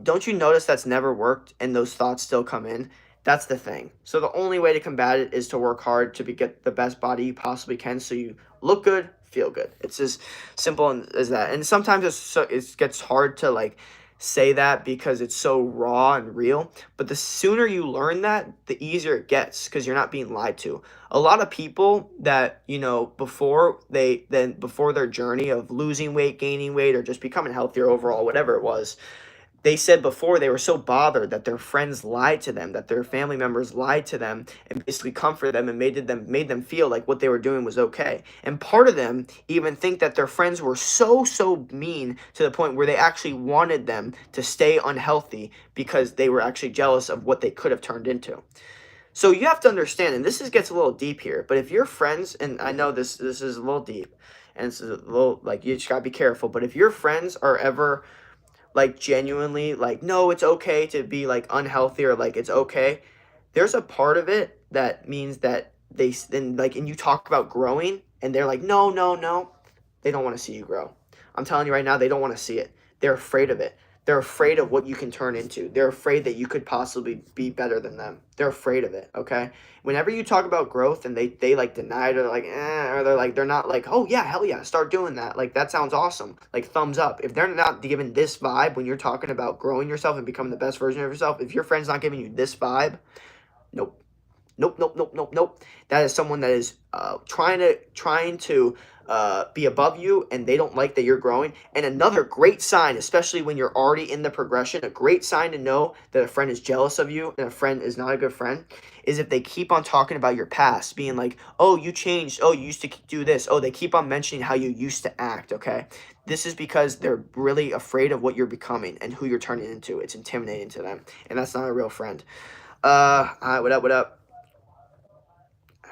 [SPEAKER 1] Don't you notice that's never worked and those thoughts still come in? That's the thing. So the only way to combat it is to work hard to get the best body you possibly can, so you look good, feel good. It's as simple as that. And sometimes it gets hard to, like, say that because it's so raw and real. But the sooner you learn that, the easier it gets, because you're not being lied to. A lot of people that, before their journey of losing weight, gaining weight, or just becoming healthier overall, whatever it was, they said before they were so bothered that their friends lied to them, that their family members lied to them and basically comforted them and made them feel like what they were doing was okay. And part of them even think that their friends were so mean to the point where they actually wanted them to stay unhealthy because they were actually jealous of what they could have turned into. So you have to understand, and gets a little deep here, but if your friends, and I know this is a little deep, and it's a little like you just gotta be careful, but if your friends are ever like genuinely like, no, it's okay to be like unhealthy, or like it's okay, there's a part of it that means that they then like, and you talk about growing and they're like, no, no, no, they don't want to see you grow. I'm telling you right now, they don't want to see it. They're afraid of it. They're afraid of what you can turn into. They're afraid that you could possibly be better than them. They're afraid of it, okay? Whenever you talk about growth and they like deny it, or they're like, or they're not like, oh yeah, hell yeah, start doing that. Like, that sounds awesome. Like, thumbs up. If they're not giving this vibe when you're talking about growing yourself and becoming the best version of yourself, if your friend's not giving you this vibe, nope. Nope, nope, nope, nope, nope. That is someone that is trying to be above you, and they don't like that you're growing. And another great sign, especially when you're already in the progression, a great sign to know that a friend is jealous of you and a friend is not a good friend, is if they keep on talking about your past, being like, oh, you changed, oh, you used to do this, oh, they keep on mentioning how you used to act, okay? This is because they're really afraid of what you're becoming and who you're turning into. It's intimidating to them, and that's not a real friend. All right, what up, what up?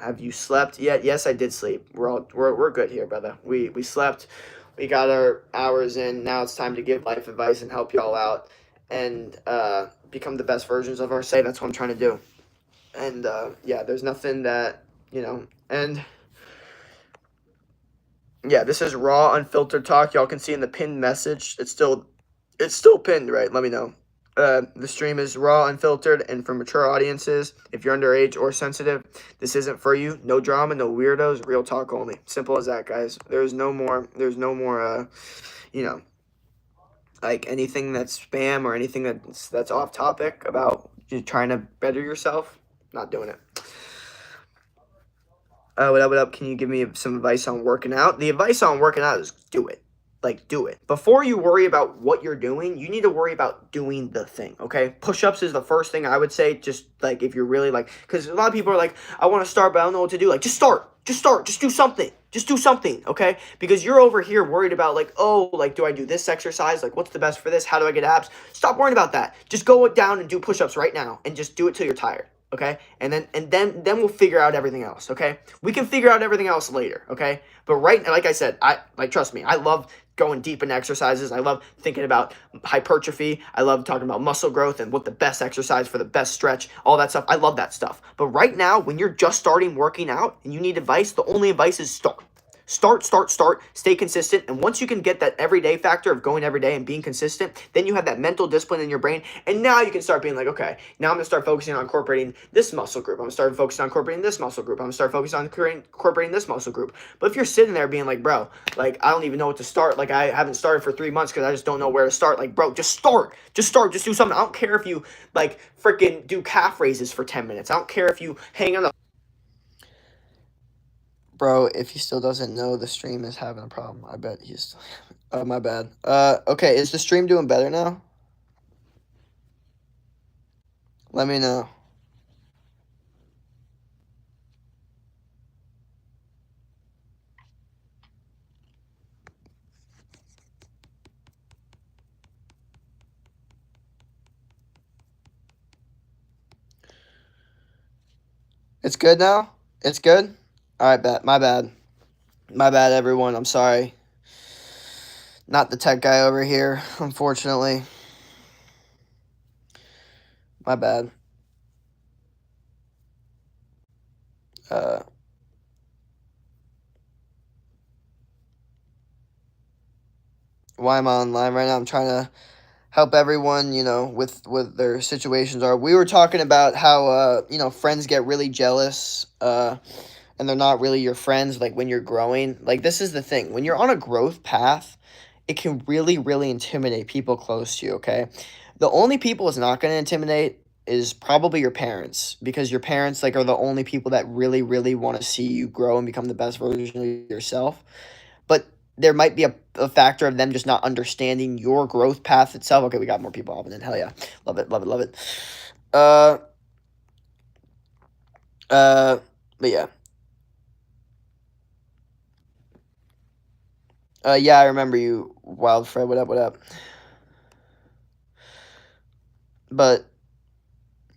[SPEAKER 1] Have you slept yet? Yes, I did sleep. We're good here, brother. We slept. We got our hours in. Now it's time to give life advice and help y'all out, and become the best versions of ourselves. That's what I'm trying to do. And yeah, there's nothing that, and yeah, this is raw, unfiltered talk. Y'all can see in the pinned message. It's still pinned, right? Let me know. The stream is raw, unfiltered, and for mature audiences. If you're underage or sensitive, this isn't for you. No drama, no weirdos, real talk only. Simple as that, guys. There's no more, you know, like anything that's spam or anything that's off topic about you trying to better yourself. Not doing it. What up, what up? Can you give me some advice on working out? The advice on working out is do it. Like, do it. Before you worry about what you're doing, you need to worry about doing the thing, okay? Push-ups is the first thing I would say, just, like, if you're really, like, because a lot of people are like, I want to start, but I don't know what to do. Like, just start. Just start. Just do something. Just do something, okay? Because you're over here worried about, like, oh, like, do I do this exercise? Like, what's the best for this? How do I get abs? Stop worrying about that. Just go down and do push-ups right now, and just do it till you're tired. Okay, and then we'll figure out everything else. Okay, we can figure out everything else later. Okay, but right, like I said, trust me, I love going deep in exercises. I love thinking about hypertrophy. I love talking about muscle growth and what the best exercise for the best stretch, all that stuff. I love that stuff. But right now, when you're just starting working out and you need advice, the only advice is start. Start, stay consistent. And once you can get that everyday factor of going every day and being consistent, then you have that mental discipline in your brain. And now you can start being like, okay, now I'm going to start focusing on incorporating this muscle group. I'm going to start focusing on incorporating this muscle group. I'm going to start focusing on incorporating this muscle group. But if you're sitting there being like, bro, like, I don't even know what to start. Like, I haven't started for 3 months because I just don't know where to start. Like, bro, just start. Just do something. I don't care if you, like, freaking do calf raises for 10 minutes. I don't care if you hang on the... Bro, if he still doesn't know, the stream is having a problem. I bet he's still... Oh, my bad. Okay, is the stream doing better now? Let me know. It's good now? It's good? Alright, bet. My bad. My bad, everyone. I'm sorry. Not the tech guy over here, unfortunately. My bad. Why am I online right now? I'm trying to help everyone, with their situations are. We were talking about how, friends get really jealous, and they're not really your friends, like, when you're growing. Like, this is the thing. When you're on a growth path, it can really, really intimidate people close to you, okay? The only people it's not going to intimidate is probably your parents, because your parents, like, are the only people that really, really want to see you grow and become the best version of yourself. But there might be a factor of them just not understanding your growth path itself. Okay, we got more people hopping in. Hell yeah. Love it, love it, love it. Uh, uh, but yeah. Yeah, I remember you, Wild Fred. What up, what up? But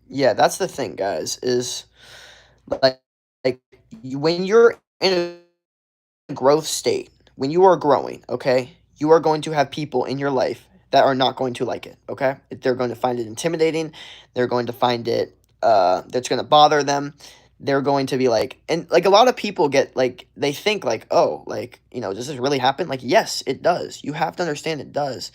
[SPEAKER 1] yeah, that's the thing, guys, is like, when you're in a growth state, when you are growing, okay, you are going to have people in your life that are not going to like it, okay? They're going to find it intimidating. They're going to find it, that's going to bother them. They're going to be like, and like a lot of people get like, they think like, oh, like, does this really happen? Like, yes, it does. You have to understand it does.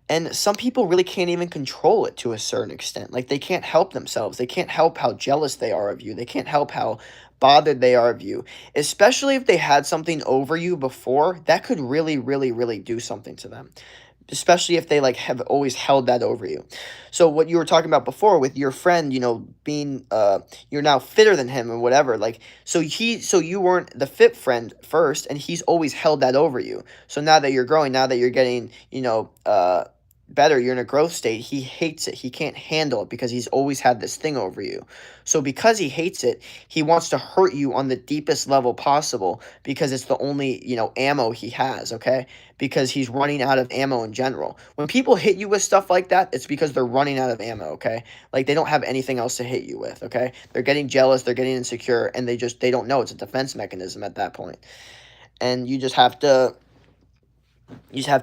[SPEAKER 1] And some people really can't even control it to a certain extent. Like they can't help themselves. They can't help how jealous they are of you. They can't help how bothered they are of you. Especially if they had something over you before, that could really, really, really do something to them. Especially if they like have always held that over you. So what you were talking about before with your friend, being you're now fitter than him or whatever. Like so you weren't the fit friend first and he's always held that over you. So now that you're growing, now that you're getting, better, you're in a growth state, he hates it. He can't handle it because he's always had this thing over you. So because he hates it, he wants to hurt you on the deepest level possible because it's the only, ammo he has, okay? Because he's running out of ammo in general. When people hit you with stuff like that, it's because they're running out of ammo, okay? Like they don't have anything else to hit you with, okay? They're getting jealous, they're getting insecure, and they don't know. It's a defense mechanism at that point. And you just have to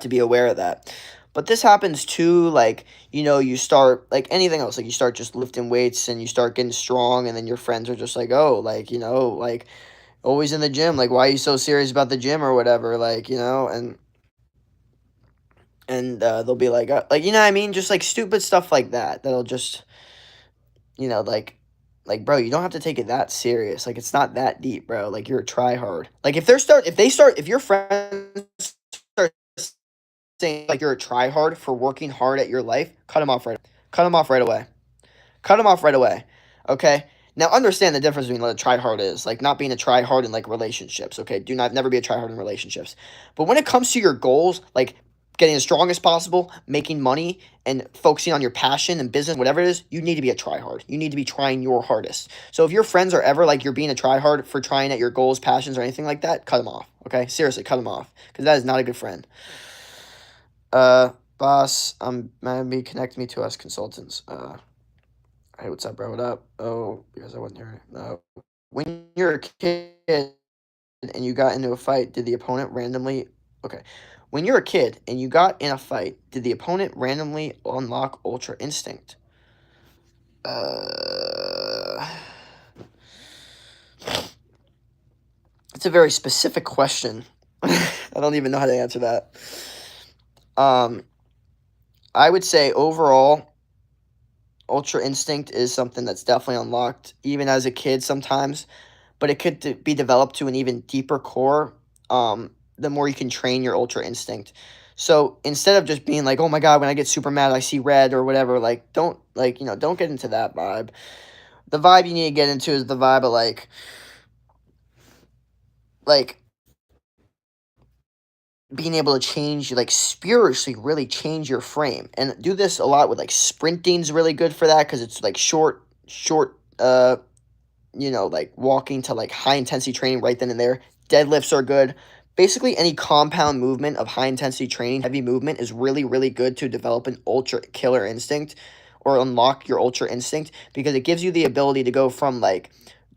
[SPEAKER 1] be aware of that. But this happens too, like, you start, like anything else, like you start just lifting weights and you start getting strong, and then your friends are just like, oh, like, like, always in the gym, like, why are you so serious about the gym or whatever, like, and they'll be like, you know what I mean? Just like stupid stuff like that, that'll just, like, bro, you don't have to take it that serious. Like, it's not that deep, bro. Like, you're a try hard. Like, if your friends start saying like you're a try hard for working hard at your life, cut them off right. Cut them off right away. Cut them off right away. Okay. Now understand the difference between what a try hard is, like not being a try hard in like relationships. Okay, do not never be a try hard in relationships. But when it comes to your goals, like getting as strong as possible, making money, and focusing on your passion and business, whatever it is, you need to be a try hard. You need to be trying your hardest. So if your friends are ever like you're being a try hard for trying at your goals, passions, or anything like that, cut them off. Okay, seriously, cut them off because that is not a good friend. Boss, maybe connect me to us consultants. Hey, what's up, bro? What up? Oh, because I wasn't here. When you're a kid and you got into a fight, did the opponent randomly? Okay. When you're a kid and you got in a fight, did the opponent randomly unlock Ultra Instinct? Uh, it's a very specific question. I don't even know how to answer that. I would say overall, Ultra Instinct is something that's definitely unlocked, even as a kid sometimes, but it could be developed to an even deeper core the more you can train your Ultra Instinct. So instead of just being like, oh my God, when I get super mad, I see red or whatever, like, don't get into that vibe. The vibe you need to get into is the vibe of like, being able to change, like spiritually really change your frame, and do this a lot with like sprinting's really good for that because it's like short like walking to like high intensity training right then and there. Deadlifts are good. Basically any compound movement of high intensity training, heavy movement, is really really good to develop an ultra killer instinct or unlock your ultra instinct because it gives you the ability to go from like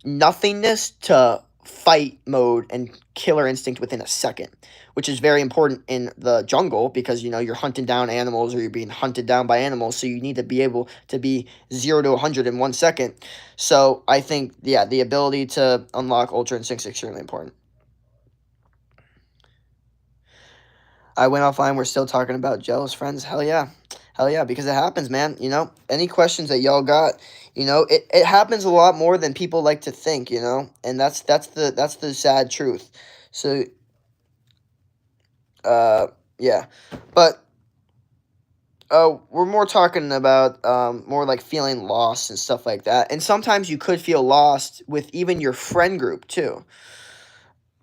[SPEAKER 1] nothingness to fight mode and killer instinct within a second, which is very important in the jungle because you're hunting down animals or you're being hunted down by animals, so you need to be able to be 0 to 100 in 1 second. So I think, yeah, the ability to unlock ultra instinct is extremely important. I went offline. We're still talking about jealous friends. Hell yeah. Hell yeah, because it happens, man. Any questions that y'all got, it happens a lot more than people like to think, and that's the sad truth. So, yeah. But we're more talking about more like feeling lost and stuff like that. And sometimes you could feel lost with even your friend group too.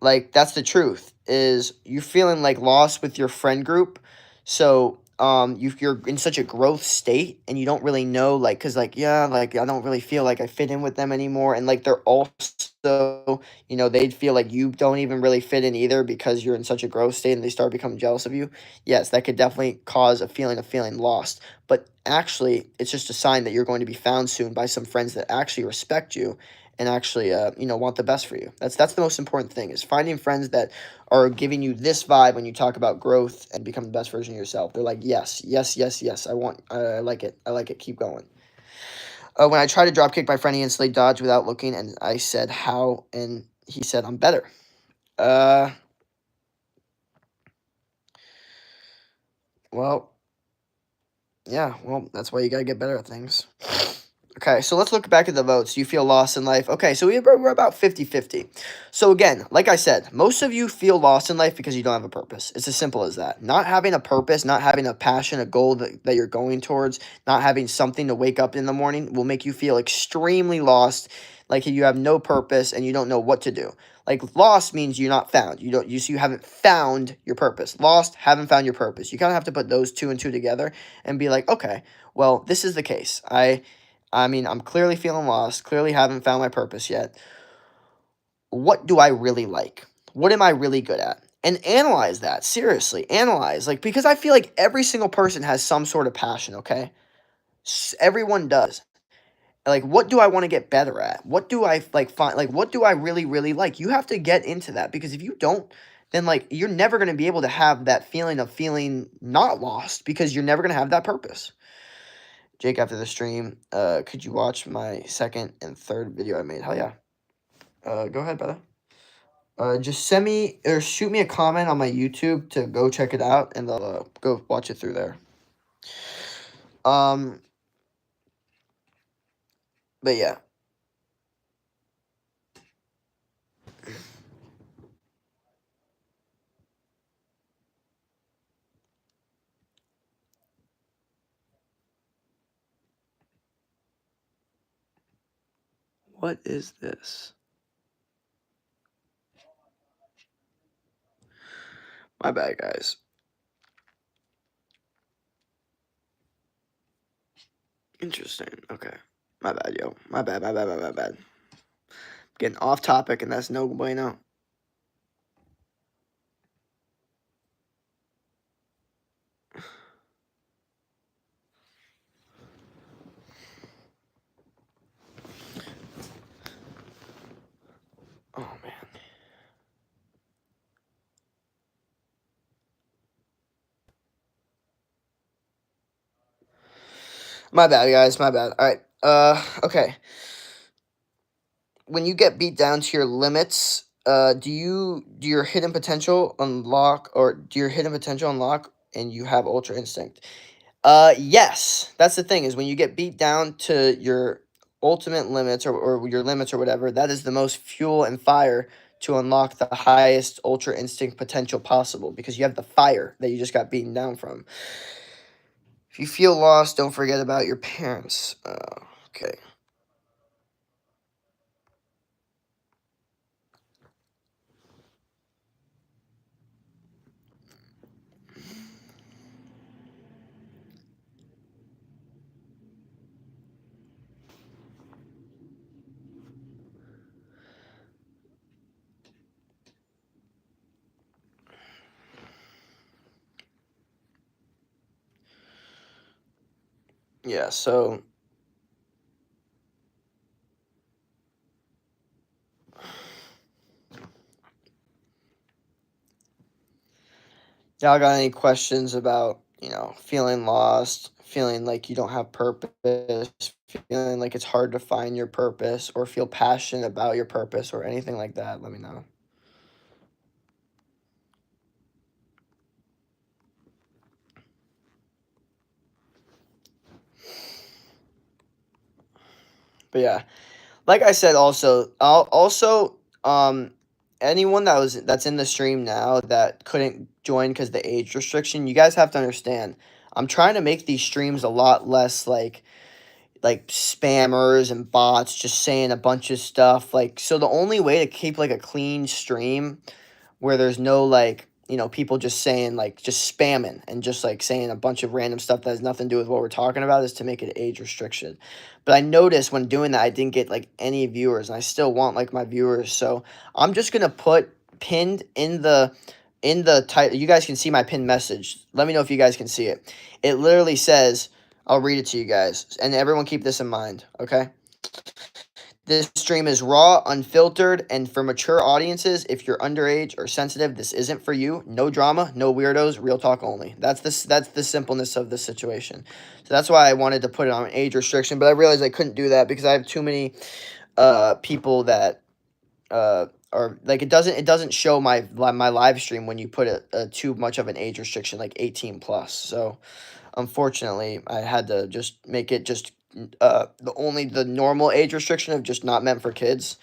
[SPEAKER 1] Like, that's the truth. is you're feeling like lost with your friend group. So you're in such a growth state and you don't really know, like, because like, yeah, like I don't really feel like I fit in with them anymore, and like they're also, they'd feel like you don't even really fit in either because you're in such a growth state and they start becoming jealous of you. Yes, that could definitely cause a feeling of feeling lost, but actually it's just a sign that you're going to be found soon by some friends that actually respect you and actually want the best for you. That's the most important thing, is finding friends that are giving you this vibe when you talk about growth and become the best version of yourself. They're like, yes, yes, yes, yes. I like it. I like it. Keep going. When I tried to drop kick my friend, he instantly dodged without looking, and I said, how? And he said, I'm better. Uh, well, yeah, well, that's why you gotta get better at things. Okay, so let's look back at the votes. You feel lost in life. Okay, so we're about 50-50. So again, like I said, most of you feel lost in life because you don't have a purpose. It's as simple as that. Not having a purpose, not having a passion, a goal that you're going towards, not having something to wake up in the morning will make you feel extremely lost, like you have no purpose and you don't know what to do. Like lost means you're not found. You haven't found your purpose. Lost, haven't found your purpose. You kind of have to put those two and two together and be like, okay, well, this is the case. I mean, I'm clearly feeling lost, clearly haven't found my purpose yet. What do I really like? What am I really good at? And analyze that. Seriously, analyze. Like, because I feel like every single person has some sort of passion, okay? Everyone does. Like, what do I want to get better at? What do I like find, like what do I really really like? You have to get into that, because if you don't, then like you're never going to be able to have that feeling of feeling not lost, because you're never going to have that purpose. Jake, after the stream, could you watch my second and third video I made? Hell yeah. Go ahead, brother. Just send me or shoot me a comment on my YouTube to go check it out, and I'll go watch it through there. Um, but yeah. What is this? My bad, guys. Interesting. Okay. My bad, yo. My bad, my bad, my bad, my bad. Getting off topic, and that's no bueno. Oh, man. My bad, guys. My bad. All right. Okay. When you get beat down to your limits, do your hidden potential unlock, or do your hidden potential unlock and you have ultra instinct? Yes. That's the thing, is when you get beat down to your ultimate limits, or your limits or whatever, that is the most fuel and fire to unlock the highest ultra instinct potential possible, because you have the fire that you just got beaten down from. If you feel lost, don't forget about your parents. Okay. Yeah, so y'all got any questions about, feeling lost, feeling like you don't have purpose, feeling like it's hard to find your purpose, or feel passionate about your purpose, or anything like that? Let me know. But yeah, like I said, anyone that's in the stream now that couldn't join because the age restriction, you guys have to understand. I'm trying to make these streams a lot less like spammers and bots just saying a bunch of stuff. Like, so the only way to keep like a clean stream where there's no like, people just saying like just spamming and just like saying a bunch of random stuff that has nothing to do with what we're talking about, is to make it age restriction. But I noticed when doing that I didn't get like any viewers, and I still want like my viewers. So I'm just gonna put pinned in the title. You guys can see my pinned message. Let me know if you guys can see it. It literally says, I'll read it to you guys, and everyone keep this in mind, okay? This stream is raw, unfiltered, and for mature audiences. If you're underage or sensitive, this isn't for you. No drama, no weirdos, real talk only. That's the simpleness of the situation. So that's why I wanted to put it on age restriction, but I realized I couldn't do that because I have too many people that or like it doesn't show my live stream when you put a too much of an age restriction, like 18 plus. So unfortunately I had to just make it just the normal age restriction of just not meant for kids,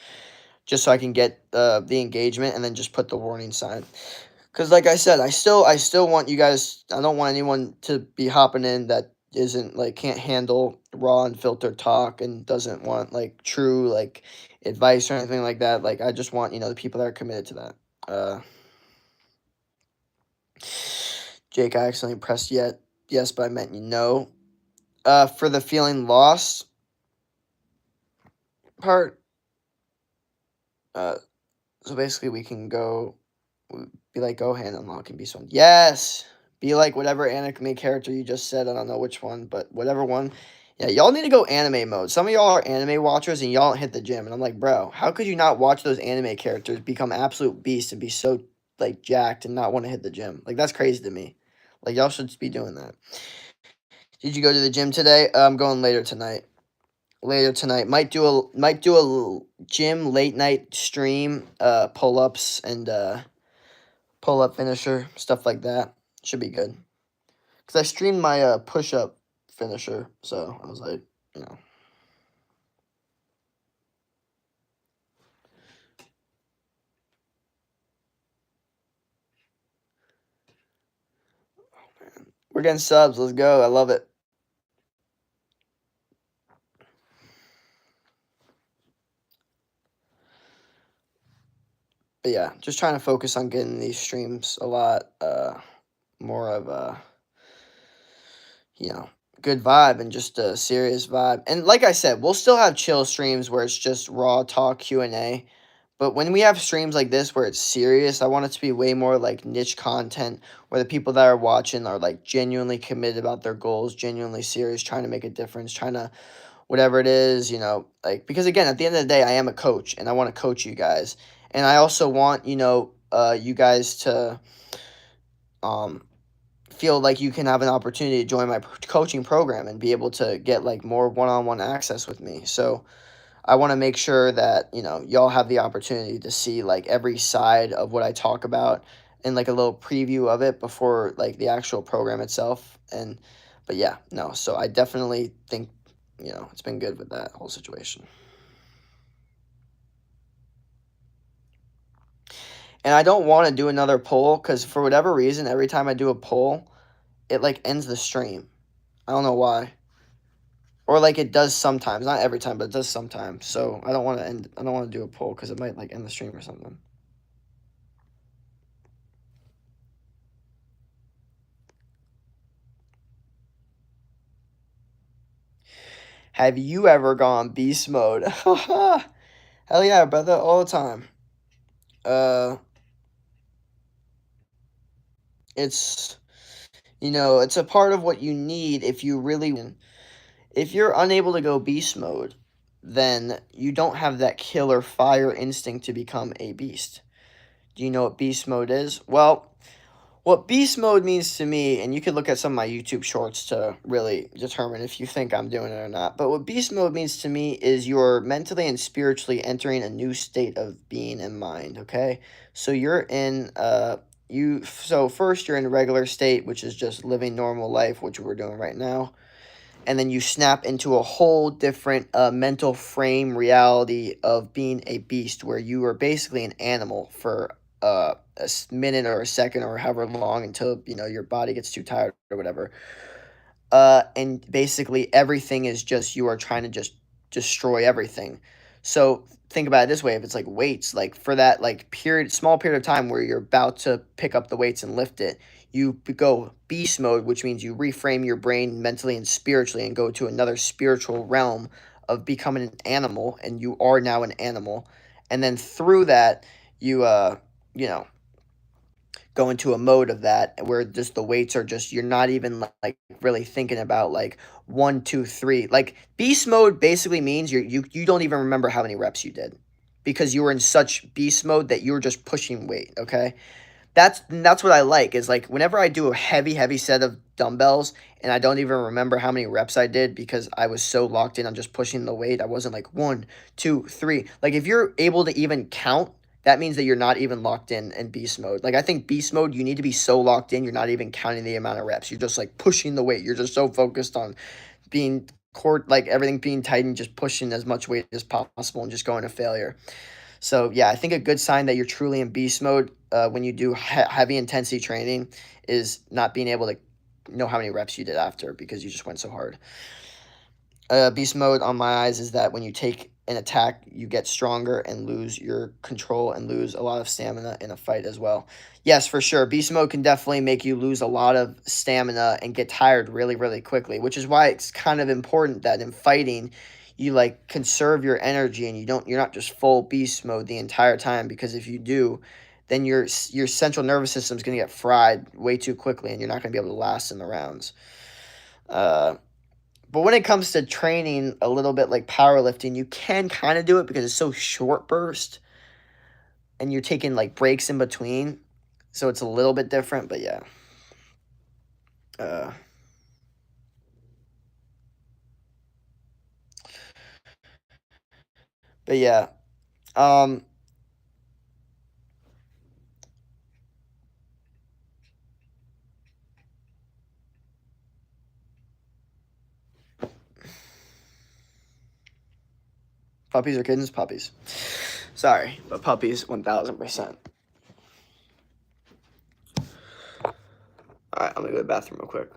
[SPEAKER 1] just so I can get the engagement, and then just put the warning sign. Because like I said, I still want you guys. I don't want anyone to be hopping in that isn't like, can't handle raw and filtered talk and doesn't want like true like advice or anything like that. Like, I just want, the people that are committed to that. Jake, I accidentally pressed yes, but I meant no. For the feeling lost part, so basically we can be like Gohan unlocking Beast One. Yes! Be like whatever anime character you just said. I don't know which one, but whatever one. Yeah, y'all need to go anime mode. Some of y'all are anime watchers and y'all don't hit the gym. And I'm like, bro, how could you not watch those anime characters become absolute beasts and be so like jacked and not want to hit the gym? Like, that's crazy to me. Like, y'all should be doing that. Did you go to the gym today? I'm going later tonight. Might do a gym late night stream, pull ups and pull up finisher, stuff like that. Should be good. Because I streamed my push up finisher, so I was like, you know. We're getting subs. Let's go. I love it. But yeah, just trying to focus on getting these streams a lot more of a, good vibe and just a serious vibe. And like I said, we'll still have chill streams where it's just raw talk Q&A. But when we have streams like this where it's serious, I want it to be way more like niche content where the people that are watching are like genuinely committed about their goals, genuinely serious, trying to make a difference, trying to whatever it is, like, because again, at the end of the day, I am a coach and I want to coach you guys. And I also want, you guys to feel like you can have an opportunity to join my coaching program and be able to get like more one-on-one access with me. So I want to make sure that, y'all have the opportunity to see like every side of what I talk about and like a little preview of it before like the actual program itself. But yeah, no, so I definitely think, it's been good with that whole situation. And I don't want to do another poll because for whatever reason, every time I do a poll, it like ends the stream. I don't know why. Or like it does sometimes, not every time, but it does sometimes. So I don't want to do a poll because it might like end the stream or something. Have you ever gone beast mode? Hell yeah, brother, all the time. It's it's a part of what you need if you really. If you're unable to go beast mode, then you don't have that killer fire instinct to become a beast. Do you know what beast mode is? Well, what beast mode means to me, and you can look at some of my YouTube shorts to really determine if you think I'm doing it or not. But what beast mode means to me is you're mentally and spiritually entering a new state of being and mind, okay? So you're in so first you're in a regular state, which is just living normal life, which we're doing right now. And then you snap into a whole different mental frame reality of being a beast, where you are basically an animal for a minute or a second or however long until your body gets too tired or whatever. And basically everything is just, you are trying to just destroy everything. So think about it this way: if it's like weights, like for that like small period of time where you're about to pick up the weights and lift it, you go beast mode, which means you reframe your brain mentally and spiritually and go to another spiritual realm of becoming an animal, and you are now an animal. And then through that, you you know go into a mode of that where just the weights are just, you're not even like really thinking about like one, two, three. Like beast mode basically means you don't even remember how many reps you did because you were in such beast mode that you were just pushing weight. Okay, that's what I like, is like whenever I do a heavy set of dumbbells and I don't even remember how many reps I did because I was so locked in on just pushing the weight. I wasn't like one, two, three. Like if you're able to even count, that means that you're not even locked in beast mode. Like I think beast mode, you need to be so locked in, you're not even counting the amount of reps. You're just like pushing the weight. You're just so focused on being like everything being tight and just pushing as much weight as possible and just going to failure. So yeah, I think a good sign that you're truly in beast mode when you do heavy intensity training is not being able to know how many reps you did after because you just went so hard. Beast mode on my eyes is that when you take an attack, you get stronger and lose your control and lose a lot of stamina in a fight as well. Yes, for sure. Beast mode can definitely make you lose a lot of stamina and get tired really quickly, which is why it's kind of important that in fighting, you like conserve your energy and you're not just full beast mode the entire time, because if you do, then your central nervous system is going to get fried way too quickly and you're not going to be able to last in the rounds. Uh, but when it comes to training a little bit like powerlifting, you can kind of do it because it's so short burst and you're taking like breaks in between. So it's a little bit different, but yeah. Uh, but yeah. Um, Puppies or kittens? Puppies. Sorry, but puppies 1000%. All right, I'm gonna go to the bathroom real quick.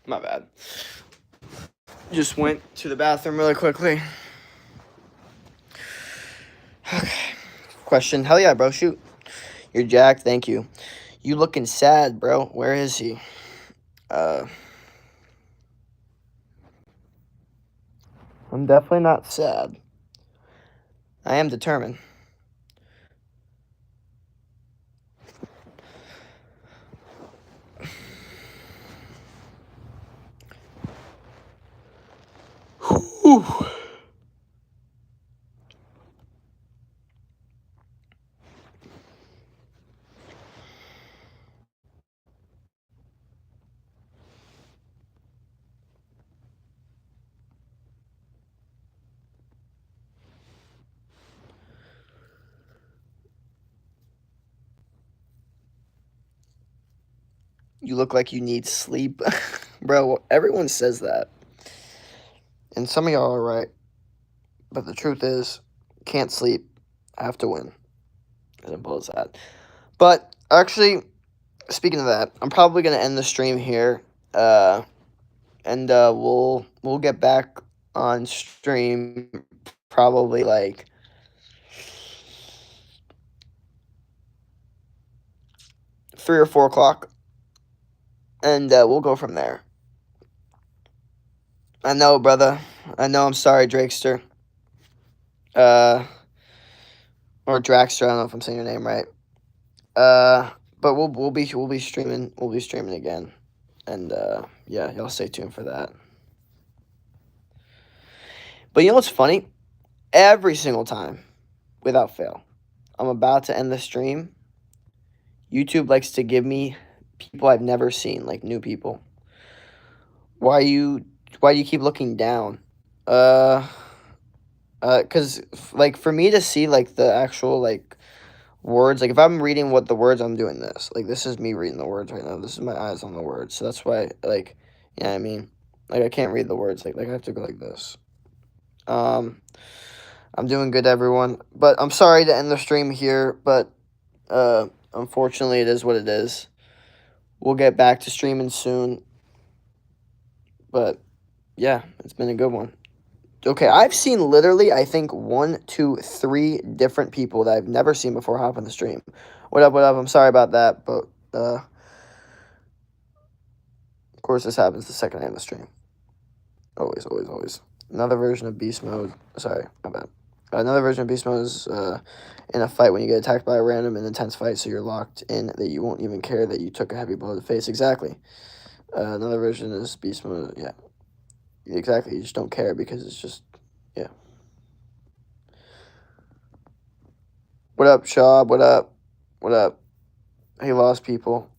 [SPEAKER 1] My bad. Just went to the bathroom really quickly. Okay. Question. Hell yeah, bro. Shoot. You're jacked. Thank you. You looking sad, bro. Where is he? I'm definitely not sad. I am determined. Whew. You look like you need sleep. Bro, everyone says that. And some of y'all are right. But the truth is, can't sleep. I have to win. As simple as that. But actually, speaking of that, I'm probably gonna end the stream here. And we'll get back on stream probably like 3 or 4 o'clock, and we'll go from there. I know, brother. I know. I'm sorry, Drakester. Or Draxter. I don't know if I'm saying your name right. But we'll be streaming. We'll be streaming again, and yeah, y'all stay tuned for that. But you know what's funny? Every single time, without fail, I'm about to end the stream. YouTube likes to give me people I've never seen, like new people. Why you keep looking down? Cause like for me to see like the actual like words, like if I'm reading what the words, I'm doing this. Like this is me reading the words right now. This is my eyes on the words. So that's why like, yeah, I mean, like I can't read the words. Like I have to go like this. I'm doing good, everyone. But I'm sorry to end the stream here, but unfortunately it is what it is. We'll get back to streaming soon. But yeah, it's been a good one. Okay, I've seen literally, I think, 1, 2, 3 different people that I've never seen before hop on the stream. What up, what up? I'm sorry about that, but of course this happens the second I end the stream. Always, always, always. Another version of beast mode. Sorry, my bad. Another version of beast mode is in a fight when you get attacked by a random and intense fight, so you're locked in that you won't even care that you took a heavy blow to the face. Exactly. Another version is beast mode. Yeah. Exactly. You just don't care because it's just, yeah. What up, Shab? What up? What up? Hey, lost people.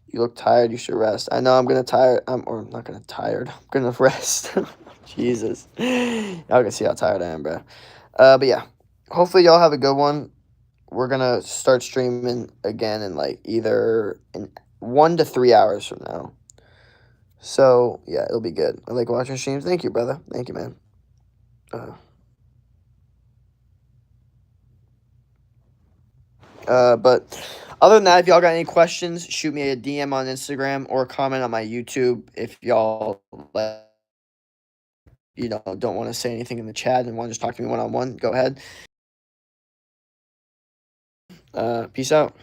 [SPEAKER 1] You look tired. You should rest. I know I'm gonna tired. I'm not gonna tired. I'm gonna rest. Jesus. Y'all can see how tired I am, bro. But yeah. Hopefully y'all have a good one. We're gonna start streaming again in like either in 1 to 3 hours from now. So yeah, it'll be good. I like watching streams. Thank you, brother. Thank you, man. But other than that, if y'all got any questions, shoot me a DM on Instagram or comment on my YouTube. If y'all don't want to say anything in the chat and want to just talk to me one-on-one, go ahead. Peace out.